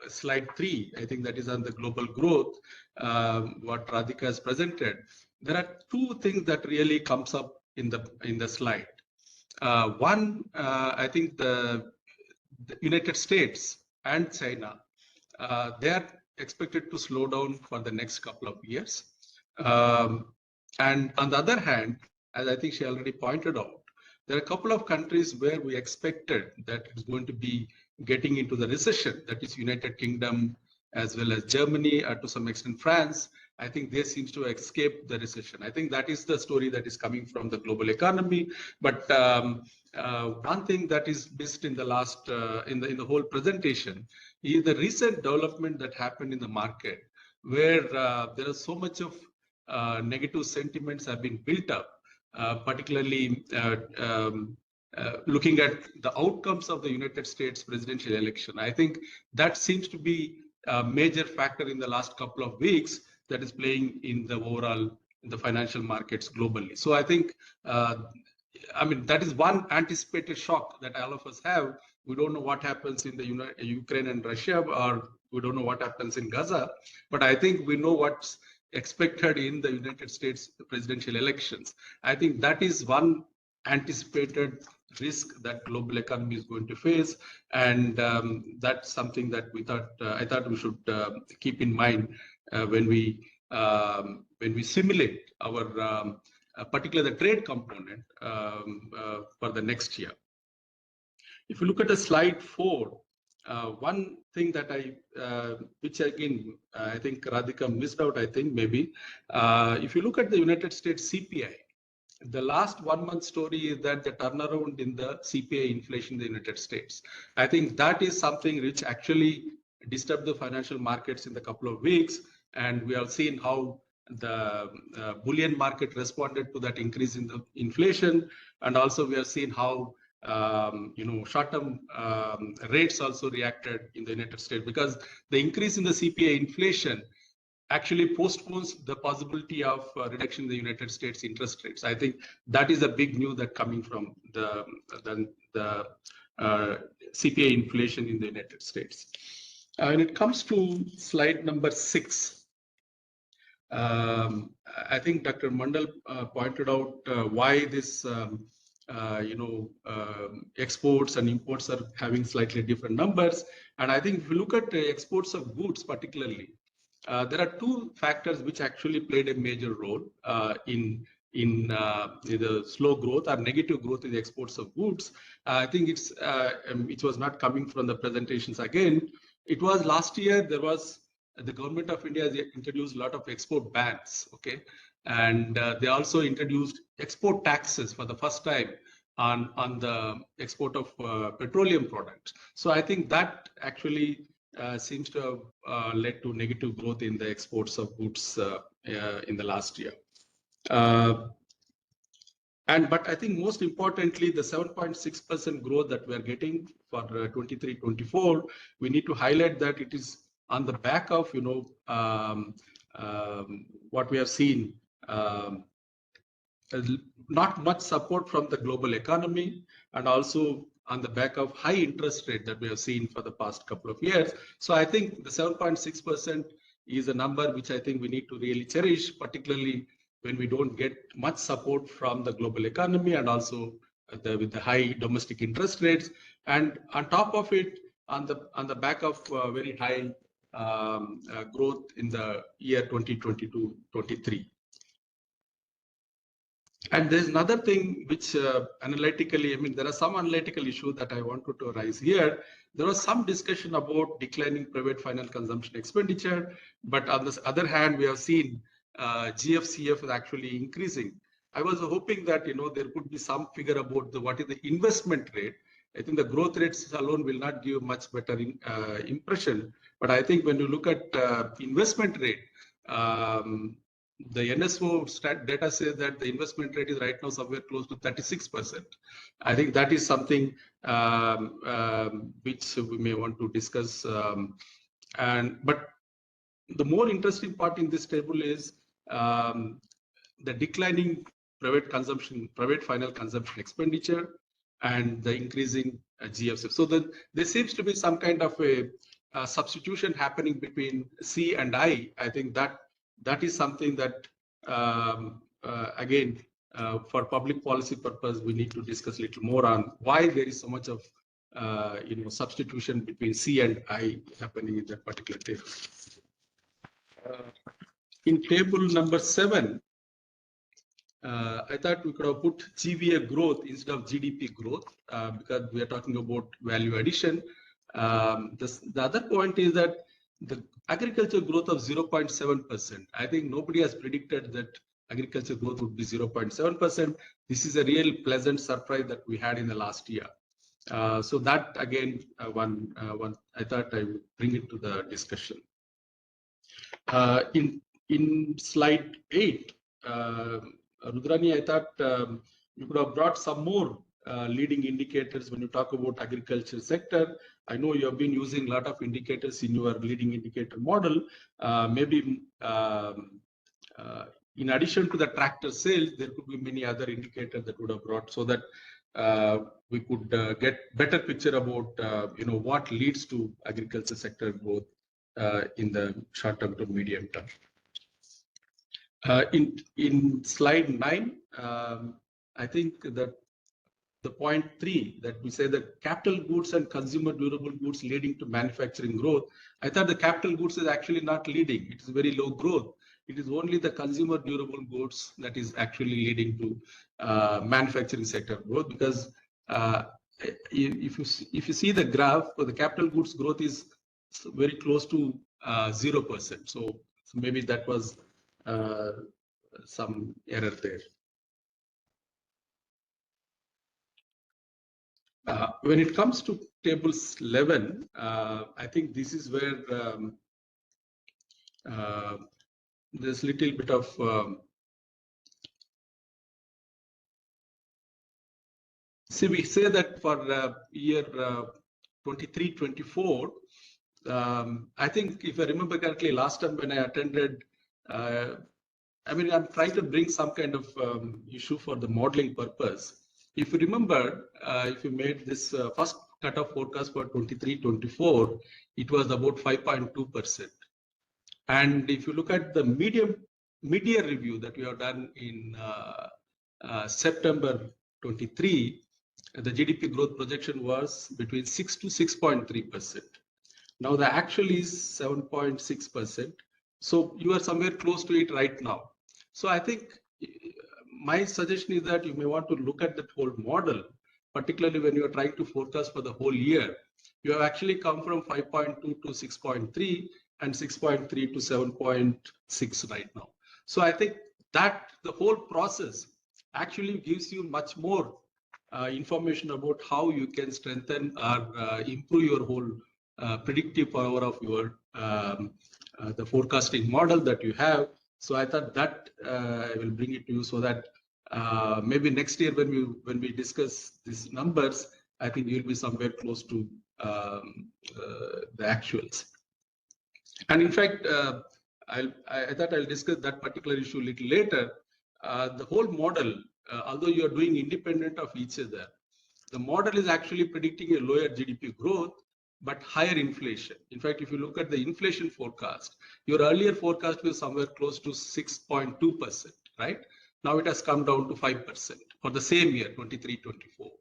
slide 3, I think that is on the global growth, what Radhika has presented. There are two things that really comes up in the slide. One, I think the United States and China, they are expected to slow down for the next couple of years. And on the other hand, as I think she already pointed out, there are a couple of countries where we expected that it's going to be getting into the recession, that is United Kingdom, as well as Germany, or to some extent France. I think they seems to escape the recession. I think that is the story that is coming from the global economy. But one thing that is missed in the last, in the whole presentation is the recent development that happened in the market, where there is so much of negative sentiments have been built up. Particularly looking at the outcomes of the United States presidential election. I think that seems to be a major factor in the last couple of weeks that is playing in the overall in the financial markets globally. So I think, I mean, that is one anticipated shock that all of us have. We don't know what happens in the Ukraine and Russia, or we don't know what happens in Gaza, but I think we know what's expected in the United States presidential elections. I think that is one anticipated risk that global economy is going to face, and that's something that we thought I thought we should keep in mind when we simulate our particularly the trade component for the next year. If you look at the slide 4. One thing that which again, I think Radhika missed out, I think maybe, if you look at the United States CPI, the last 1 month story is that the turnaround in the CPI inflation in the United States. I think that is something which actually disturbed the financial markets in the couple of weeks. And we have seen how the bullion market responded to that increase in the inflation. And also we have seen how short-term rates also reacted in the United States, because the increase in the CPI inflation actually postpones the possibility of reduction in the United States interest rates. I think that is a big news that coming from the CPI inflation in the United States. When it comes to slide number 6, I think Dr. Mandal pointed out why this exports and imports are having slightly different numbers. And I think if you look at exports of goods particularly, there are two factors which actually played a major role in the slow growth or negative growth in the exports of goods. I think it was not coming from the presentations again. It was last year, there was the government of India has introduced a lot of export bans, okay? And they also introduced export taxes for the first time on the export of petroleum products. So I think that actually seems to have led to negative growth in the exports of goods in the last year. But I think most importantly, the 7.6% growth that we are getting for 23-24, we need to highlight that it is on the back of what we have seen, not much support from the global economy, and also on the back of high interest rate that we have seen for the past couple of years. So I think the 7.6% is a number which I think we need to really cherish, particularly when we don't get much support from the global economy and also with the high domestic interest rates, and on top of it, on the back of very high growth in the year 2022-23. And there's another thing which analytically, I mean, there are some analytical issues that I wanted to raise here. There was some discussion about declining private final consumption expenditure, but on the other hand, we have seen GFCF is actually increasing. I was hoping that there could be some figure about what is the investment rate. I think the growth rates alone will not give much better impression, but I think when you look at investment rate, the NSO data says that the investment rate is right now somewhere close to 36%. I think that is something which we may want to discuss. But the more interesting part in this table is the declining private final consumption expenditure and the increasing GFCF. So there seems to be some kind of a substitution happening between C and I. I think that is something that, again, for public policy purpose, we need to discuss a little more on why there is so much of substitution between C and I happening in that particular table. In table number 7, I thought we could have put GVA growth instead of GDP growth because we are talking about value addition. The other point is that the agriculture growth of 0.7%. I think nobody has predicted that agriculture growth would be 0.7%. This is a real pleasant surprise that we had in the last year. So that again, one I thought I would bring it to the discussion. In slide 8, Rudrani, I thought you could have brought some more leading indicators when you talk about agriculture sector. I know you have been using a lot of indicators in your leading indicator model. Maybe in addition to the tractor sales, there could be many other indicators that would have brought so that we could get better picture about what leads to agriculture sector growth in the short term to medium term. In slide 9, I think that the point 3 that we say that capital goods and consumer durable goods leading to manufacturing growth. I thought the capital goods is actually not leading. It is very low growth. It is only the consumer durable goods that is actually leading to manufacturing sector growth, because if you see the graph, the capital goods growth is very close to 0%. So maybe that was some error there. When it comes to tables 11, I think this is where there's a little bit of see, we say that for year 23-24, I think if I remember correctly, last time when I attended, I mean, I'm trying to bring some kind of issue for the modeling purpose. If you remember, if you made this first cutoff forecast for 23-24, it was about 5.2%. And if you look at the mid-year review that we have done in September 23, the GDP growth projection was between 6 to 6.3%. Now the actual is 7.6%. So you are somewhere close to it right now. So I think my suggestion is that you may want to look at that whole model, particularly when you are trying to forecast for the whole year. You have actually come from 5.2 to 6.3 and 6.3 to 7.6 right now. So I think that the whole process actually gives you much more information about how you can strengthen or improve your whole predictive power of your the forecasting model that you have. So I thought that I will bring it to you so that maybe next year when we discuss these numbers, I think you'll be somewhere close to the actuals. And in fact, I thought I'll discuss that particular issue a little later. The whole model, although you are doing independent of each other, the model is actually predicting a lower GDP growth, but higher inflation. In fact, if you look at the inflation forecast, your earlier forecast was somewhere close to 6.2%. right? Now it has come down to 5% for the same year, 23-24.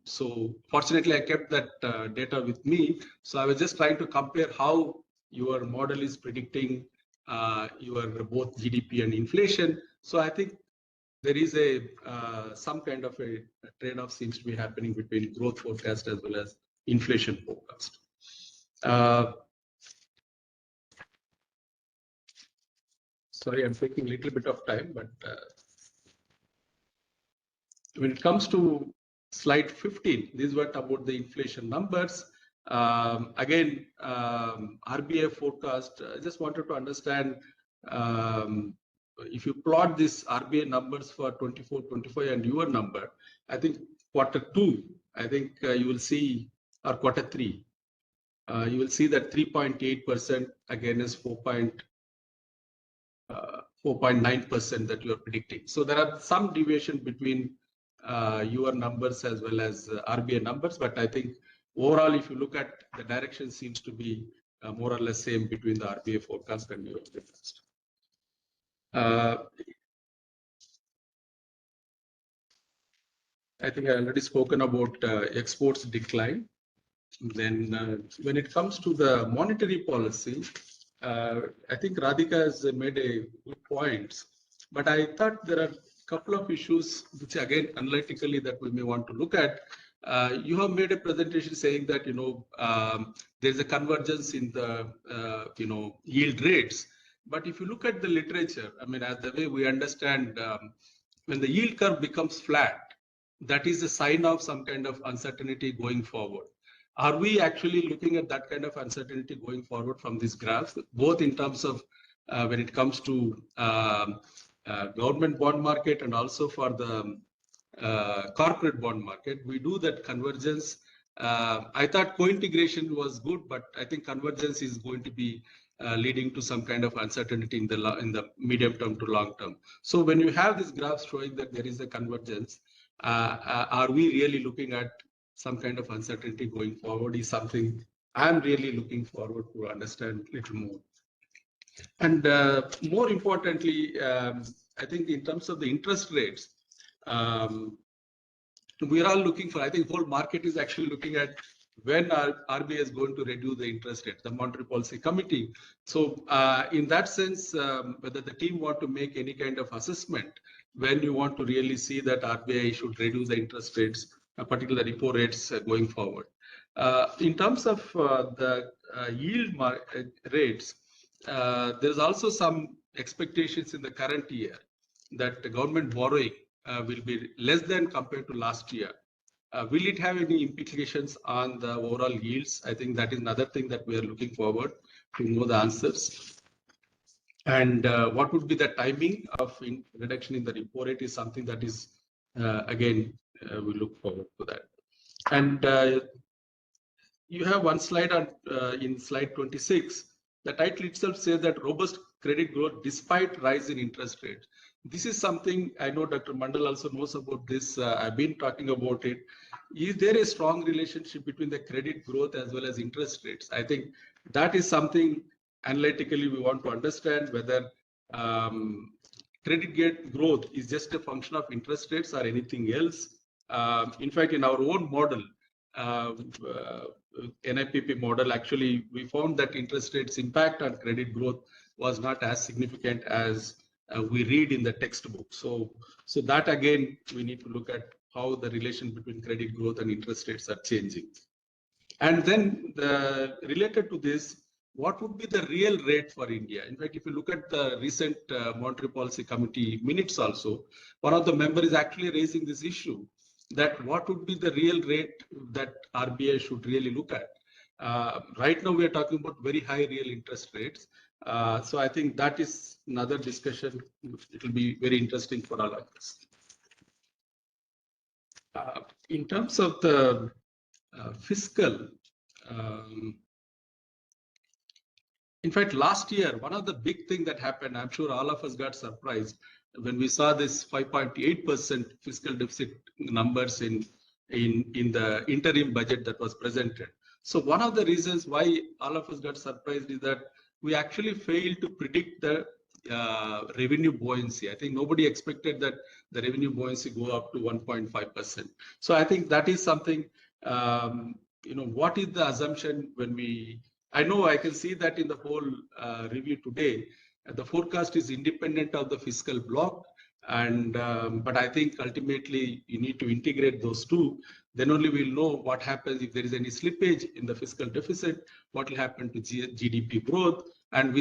So fortunately, I kept that data with me. So I was just trying to compare how your model is predicting your both GDP and inflation. So I think there is a some kind of a trade-off seems to be happening between growth forecast as well as inflation forecast. Sorry, I'm taking a little bit of time, but when it comes to slide 15, this is what about the inflation numbers. Again, RBI forecast, I just wanted to understand if you plot this RBI numbers for 24-25 and your number, I think Q2, I think you will see, or Q3, you will see that 3.8% again is 4.9% that you are predicting. So there are some deviation between your numbers as well as RBI numbers, but I think overall, if you look at the direction, seems to be more or less same between the RBI forecast and your forecast. I think I already spoken about exports decline. Then when it comes to the monetary policy, I think Radhika has made a good points, but I thought there are a couple of issues which again analytically that we may want to look at. You have made a presentation saying that there's a convergence in the yield rates, but if you look at the literature, I mean, as the way we understand, when the yield curve becomes flat, that is a sign of some kind of uncertainty going forward. Are we actually looking at that kind of uncertainty going forward from this graph, both in terms of when it comes to government bond market and also for the corporate bond market? We do that convergence. I thought co-integration was good, but I think convergence is going to be leading to some kind of uncertainty in the medium term to long term. So when you have this graph showing that there is a convergence, are we really looking at some kind of uncertainty going forward is something I'm really looking forward to understand a little more. And more importantly, I think in terms of the interest rates, we're all looking for, I think whole market is actually looking at when RBI is going to reduce the interest rate, the Monetary Policy Committee. So in that sense, whether the team want to make any kind of assessment, when you want to really see that RBI should reduce the interest rates, particularly repo rates going forward. In terms of the yield rates, there's also some expectations in the current year that the government borrowing will be less than compared to last year. Will it have any implications on the overall yields? I think that is another thing that we are looking forward to know the answers. And what would be the timing of reduction in the repo rate is something that is, again, we look forward to that. And you have one slide on in slide 26. The title itself says that robust credit growth despite rise in interest rates. This is something I know Dr. Mandal also knows about this. I've been talking about it. Is there a strong relationship between the credit growth as well as interest rates? I think that is something analytically we want to understand whether credit growth is just a function of interest rates or anything else. In fact, in our own model, NIPFP model, actually, we found that interest rates impact on credit growth was not as significant as we read in the textbook. So that again, we need to look at how the relation between credit growth and interest rates are changing. And then related to this, what would be the real rate for India? In fact, if you look at the recent Monetary Policy Committee minutes also, one of the members is actually raising this issue that what would be the real rate that RBI should really look at. Right now, we are talking about very high real interest rates. So I think that is another discussion. It will be very interesting for all of us. In terms of the fiscal, in fact, last year, one of the big things that happened, I'm sure all of us got surprised when we saw this 5.8% fiscal deficit numbers in the interim budget that was presented. So one of the reasons why all of us got surprised is that we actually failed to predict the revenue buoyancy. I think nobody expected that the revenue buoyancy go up to 1.5%. So I think that is something, what is the assumption when we, I know I can see that in the whole review today, the forecast is independent of the fiscal block. And but I think ultimately you need to integrate those two. Then only we'll know what happens if there is any slippage in the fiscal deficit, what will happen to GDP growth, and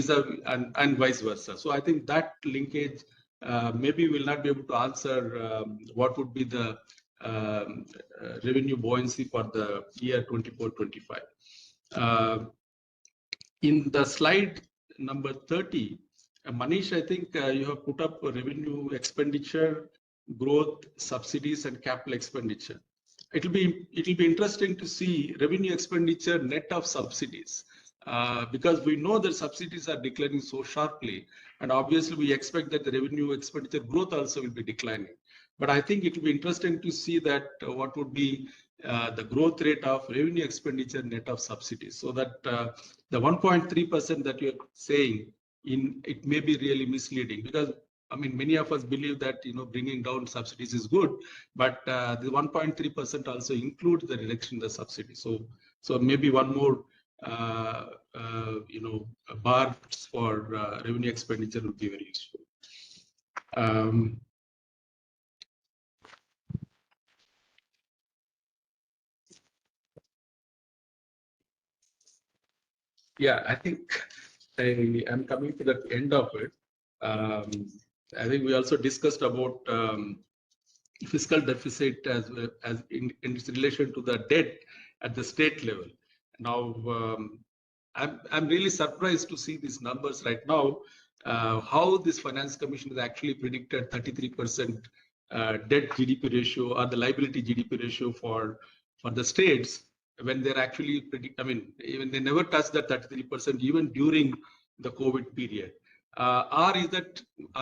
and vice versa. So I think that linkage maybe will not be able to answer what would be the revenue buoyancy for the year 24-25. In the slide number 30, Manish, I think you have put up revenue expenditure, growth, subsidies, and capital expenditure. It'll be interesting to see revenue expenditure net of subsidies, because we know that subsidies are declining so sharply, and obviously we expect that the revenue expenditure growth also will be declining. But I think it will be interesting to see that what would be the growth rate of revenue expenditure net of subsidies, so that the 1.3% that you're saying, it may be really misleading, because I mean, many of us believe that bringing down subsidies is good, but the 1.3% also includes the reduction in the subsidy. So maybe one more bar for revenue expenditure would be very useful. Yeah, I think I'm coming to the end of it. I think we also discussed about fiscal deficit as in its relation to the debt at the state level. Now, I'm really surprised to see these numbers right now. How this Finance Commission has actually predicted 33% debt GDP ratio or the liability GDP ratio for the states, when they're actually even they never touched that 33% even during the COVID period. Are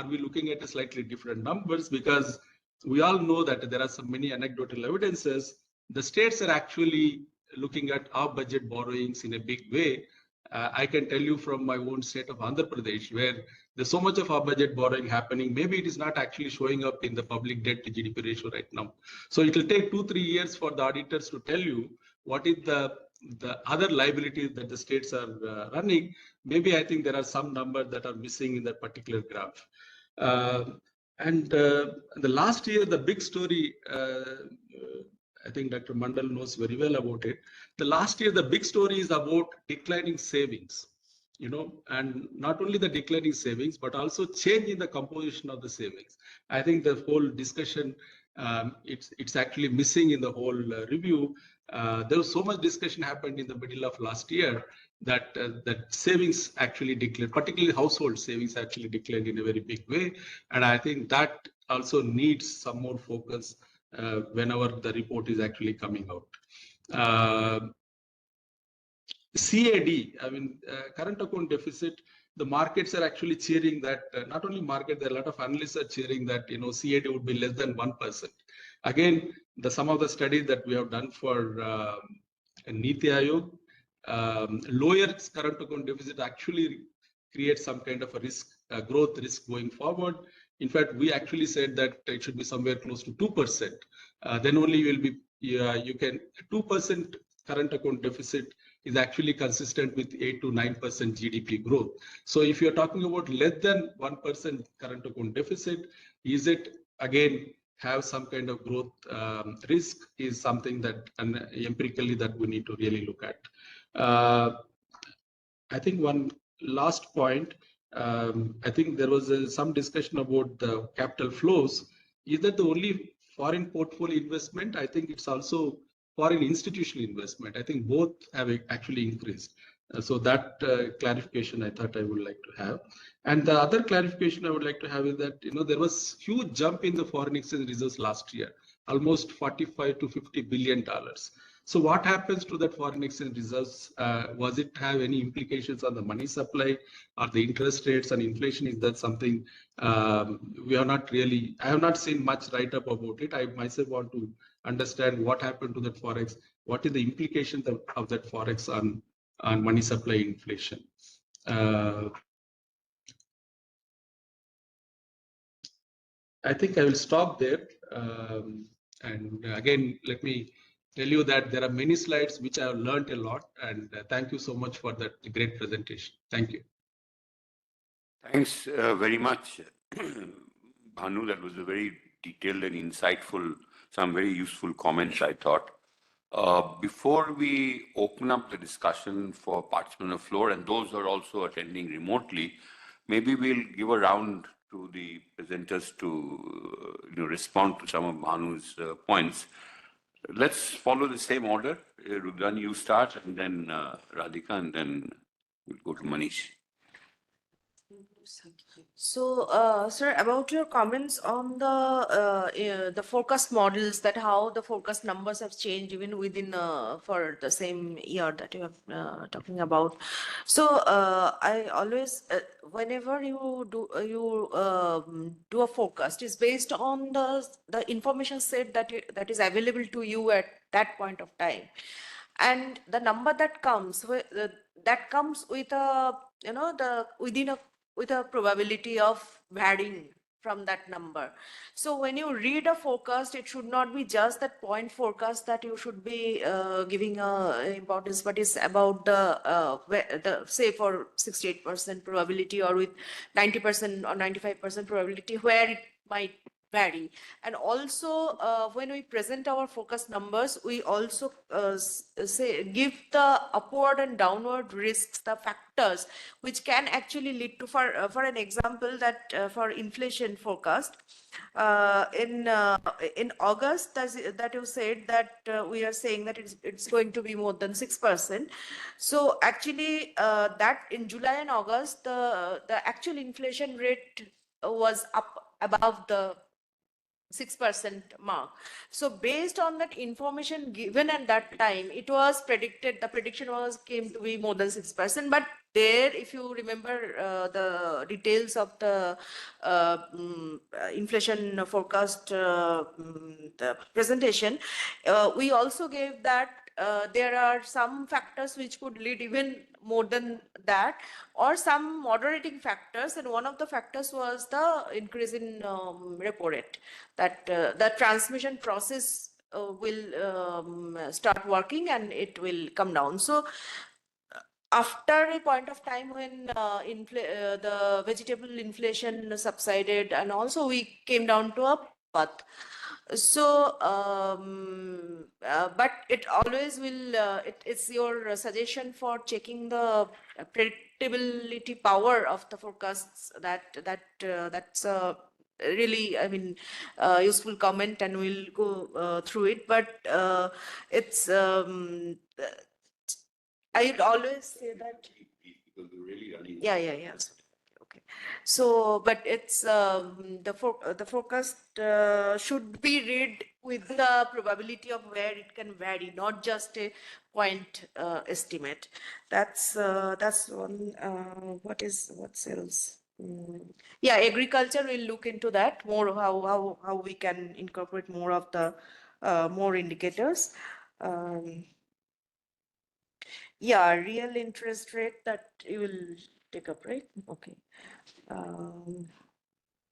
we looking at a slightly different numbers? Because we all know that there are so many anecdotal evidences. The states are actually looking at our budget borrowings in a big way. I can tell you from my own state of Andhra Pradesh, where there's so much of our budget borrowing happening. Maybe it is not actually showing up in the public debt to GDP ratio right now. So it will take 2-3 years for the auditors to tell you what is the other liabilities that the states are running. Maybe I think there are some numbers that are missing in that particular graph. And the last year, the big story, I think Dr. Mandal knows very well about it. The last year, the big story is about declining savings, and not only the declining savings, but also change in the composition of the savings. I think the whole discussion, it's actually missing in the whole review. There was so much discussion happened in the middle of last year that savings actually declined, particularly household savings actually declined in a very big way. And I think that also needs some more focus whenever the report is actually coming out. CAD, current account deficit, the markets are actually cheering that, not only market, there are a lot of analysts are cheering that, CAD would be less than 1%. Again, some of the studies that we have done for Niti Aayog, lower current account deficit actually creates some kind of a risk, growth risk going forward. In fact, we actually said that it should be somewhere close to 2%. Then only you will be, you can 2% current account deficit is actually consistent with 8 to 9% GDP growth. So if you're talking about less than 1% current account deficit, is it again have some kind of growth risk is something that empirically that we need to really look at. I think one last point, I think there was some discussion about the capital flows. Is that the only foreign portfolio investment? I think it's also foreign institutional investment. I think both have actually increased. So that clarification I thought I would like to have. And the other clarification I would like to have is that, there was huge jump in the foreign exchange reserves last year, almost $45 to $50 billion. So what happens to that foreign exchange reserves? Was it have any implications on the money supply or the interest rates and inflation? Is that something we are not really, I have not seen much write-up about it. I myself want to understand what happened to that forex, what is the implications of that forex on money supply inflation. I think I will stop there. And again, let me tell you that there are many slides which I have learned a lot. And thank you so much for that great presentation. Thank you.
Thanks very much, Bhanu. That was a very detailed and insightful, some very useful comments, I thought. Before we open up the discussion for participants on the floor and those who are also attending remotely, maybe we'll give a round to the presenters to respond to some of Bhanu's points. Let's follow the same order. Rudran, you start, and then Radhika, and then we'll go to Manish.
So, sir, about your comments on the forecast models, that how the forecast numbers have changed even within for the same year that you have talking about. So, I always whenever you do a forecast, is based on the information set that is available to you at that point of time, and the number that comes with that comes with a with a probability of varying from that number. So when you read a forecast, it should not be just that point forecast that you should be giving importance, but it's about the say for 68% probability or with 90% or 95% probability where it might vary. And also when we present our focus numbers, we also give the upward and downward risks, the factors which can actually lead to, for an example, that for inflation forecast in August, that you said that we are saying that it's going to be more than 6%. So actually that in July and August the actual inflation rate was up above the 6% mark. So based on that information given at that time, it was predicted, the prediction came to be more than 6%. But there, if you remember the details of the inflation forecast the presentation, we also gave that there are some factors which could lead even more than that, or some moderating factors, and one of the factors was the increase in repo rate, that the transmission process will start working and it will come down. So after a point of time when the vegetable inflation subsided, and also we came down to a path. So, but it always will, it's your suggestion for checking the predictability power of the forecasts, that's really, I mean, useful comment, and we'll go through it. But it's, I would always say that. Yeah. Okay. So, but it's the forecast should be read with the probability of where it can vary, not just a point estimate. That's one. What's else? Yeah, agriculture will look into that more, how we can incorporate more of the more indicators. Yeah, real interest rate that you will take up, right? Okay.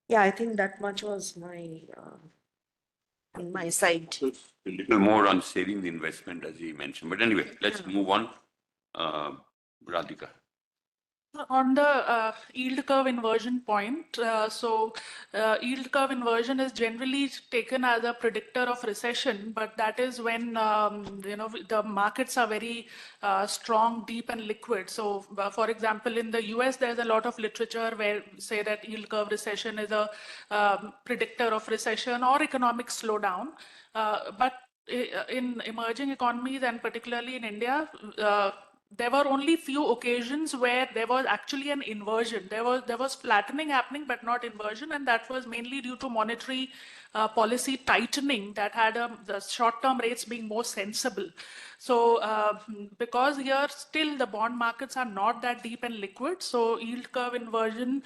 Yeah, I think that much was on my side.
A little more on saving the investment, as you mentioned. But anyway, let's move on. Radhika.
On the yield curve inversion point, yield curve inversion is generally taken as a predictor of recession, but that is when the markets are very strong, deep, and liquid. So, for example, in the US, there's a lot of literature where say that yield curve recession is a predictor of recession or economic slowdown, but in emerging economies, and particularly in India, there were only few occasions where there was actually an inversion. There was flattening happening, but not inversion, and that was mainly due to monetary policy tightening that had the short-term rates being more sensible. So because here still the bond markets are not that deep and liquid, so yield curve inversion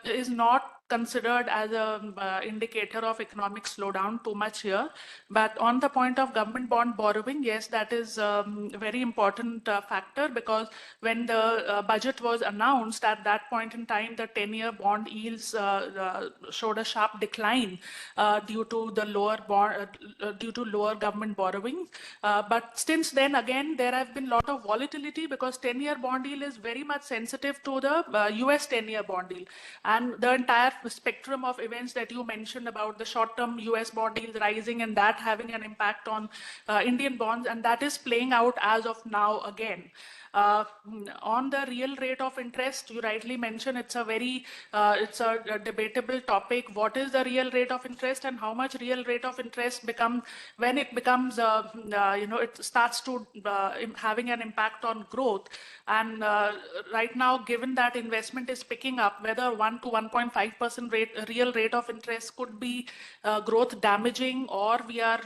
is not considered as a indicator of economic slowdown too much here. But on the point of government bond borrowing, yes, that is a very important factor, because when the budget was announced, at that point in time, the 10-year bond yields showed a sharp decline due to the due to lower government borrowing. But since then, again, there have been a lot of volatility, because 10-year bond yield is very much sensitive to the US 10-year bond yield. And the entire spectrum of events that you mentioned about the short-term US bond yields rising and that having an impact on Indian bonds, and that is playing out as of now again. On the real rate of interest, you rightly mentioned it's a very, it's a debatable topic. What is the real rate of interest, and how much real rate of interest when it becomes, it starts to having an impact on growth. And right now, given that investment is picking up, whether 1 to 1.5% real rate of interest could be growth damaging, or we are,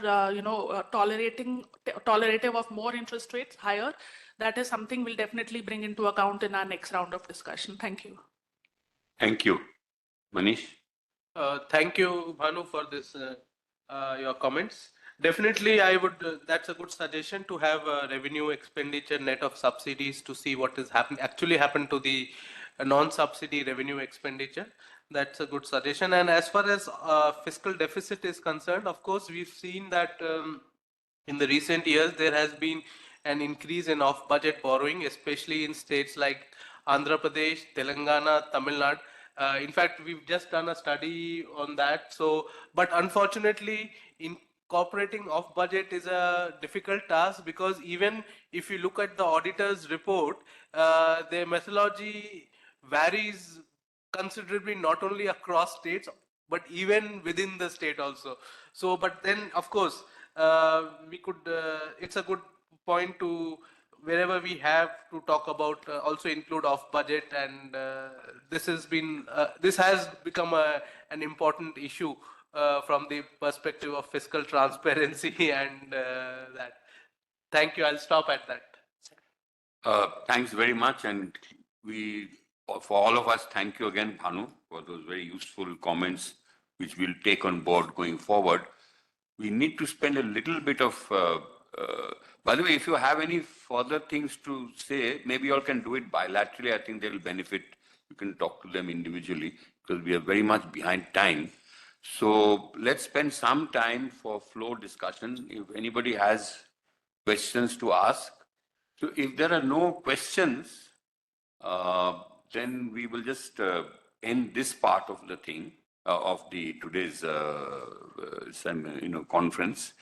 tolerative of more interest rates higher. That is something we'll definitely bring into account in our next round of discussion. Thank you.
Thank you. Manish?
Thank you, Bhanu, for this your comments. Definitely, I would. That's a good suggestion to have a revenue expenditure net of subsidies to see what is actually happened to the non-subsidy revenue expenditure. That's a good suggestion. And as far as fiscal deficit is concerned, of course, we've seen that in the recent years there has been an increase in off-budget borrowing, especially in states like Andhra Pradesh, Telangana, Tamil Nadu. In fact, we've just done a study on that. So, but unfortunately, incorporating off-budget is a difficult task, because even if you look at the auditor's report, their methodology varies considerably, not only across states, but even within the state also. So, but then, of course, we could, it's a good point to, wherever we have to talk about, also include off budget, and this has become an important issue from the perspective of fiscal transparency and that. Thank you. I'll stop at that.
Thanks very much, and for all of us, thank you again, Bhanu, for those very useful comments, which we'll take on board going forward. We need to spend a little bit of, by the way, if you have any further things to say, maybe you all can do it bilaterally. I think they will benefit. You can talk to them individually, because we are very much behind time. So let's spend some time for floor discussion. If anybody has questions to ask. So if there are no questions, then we will just end this part of the thing, of the today's conference.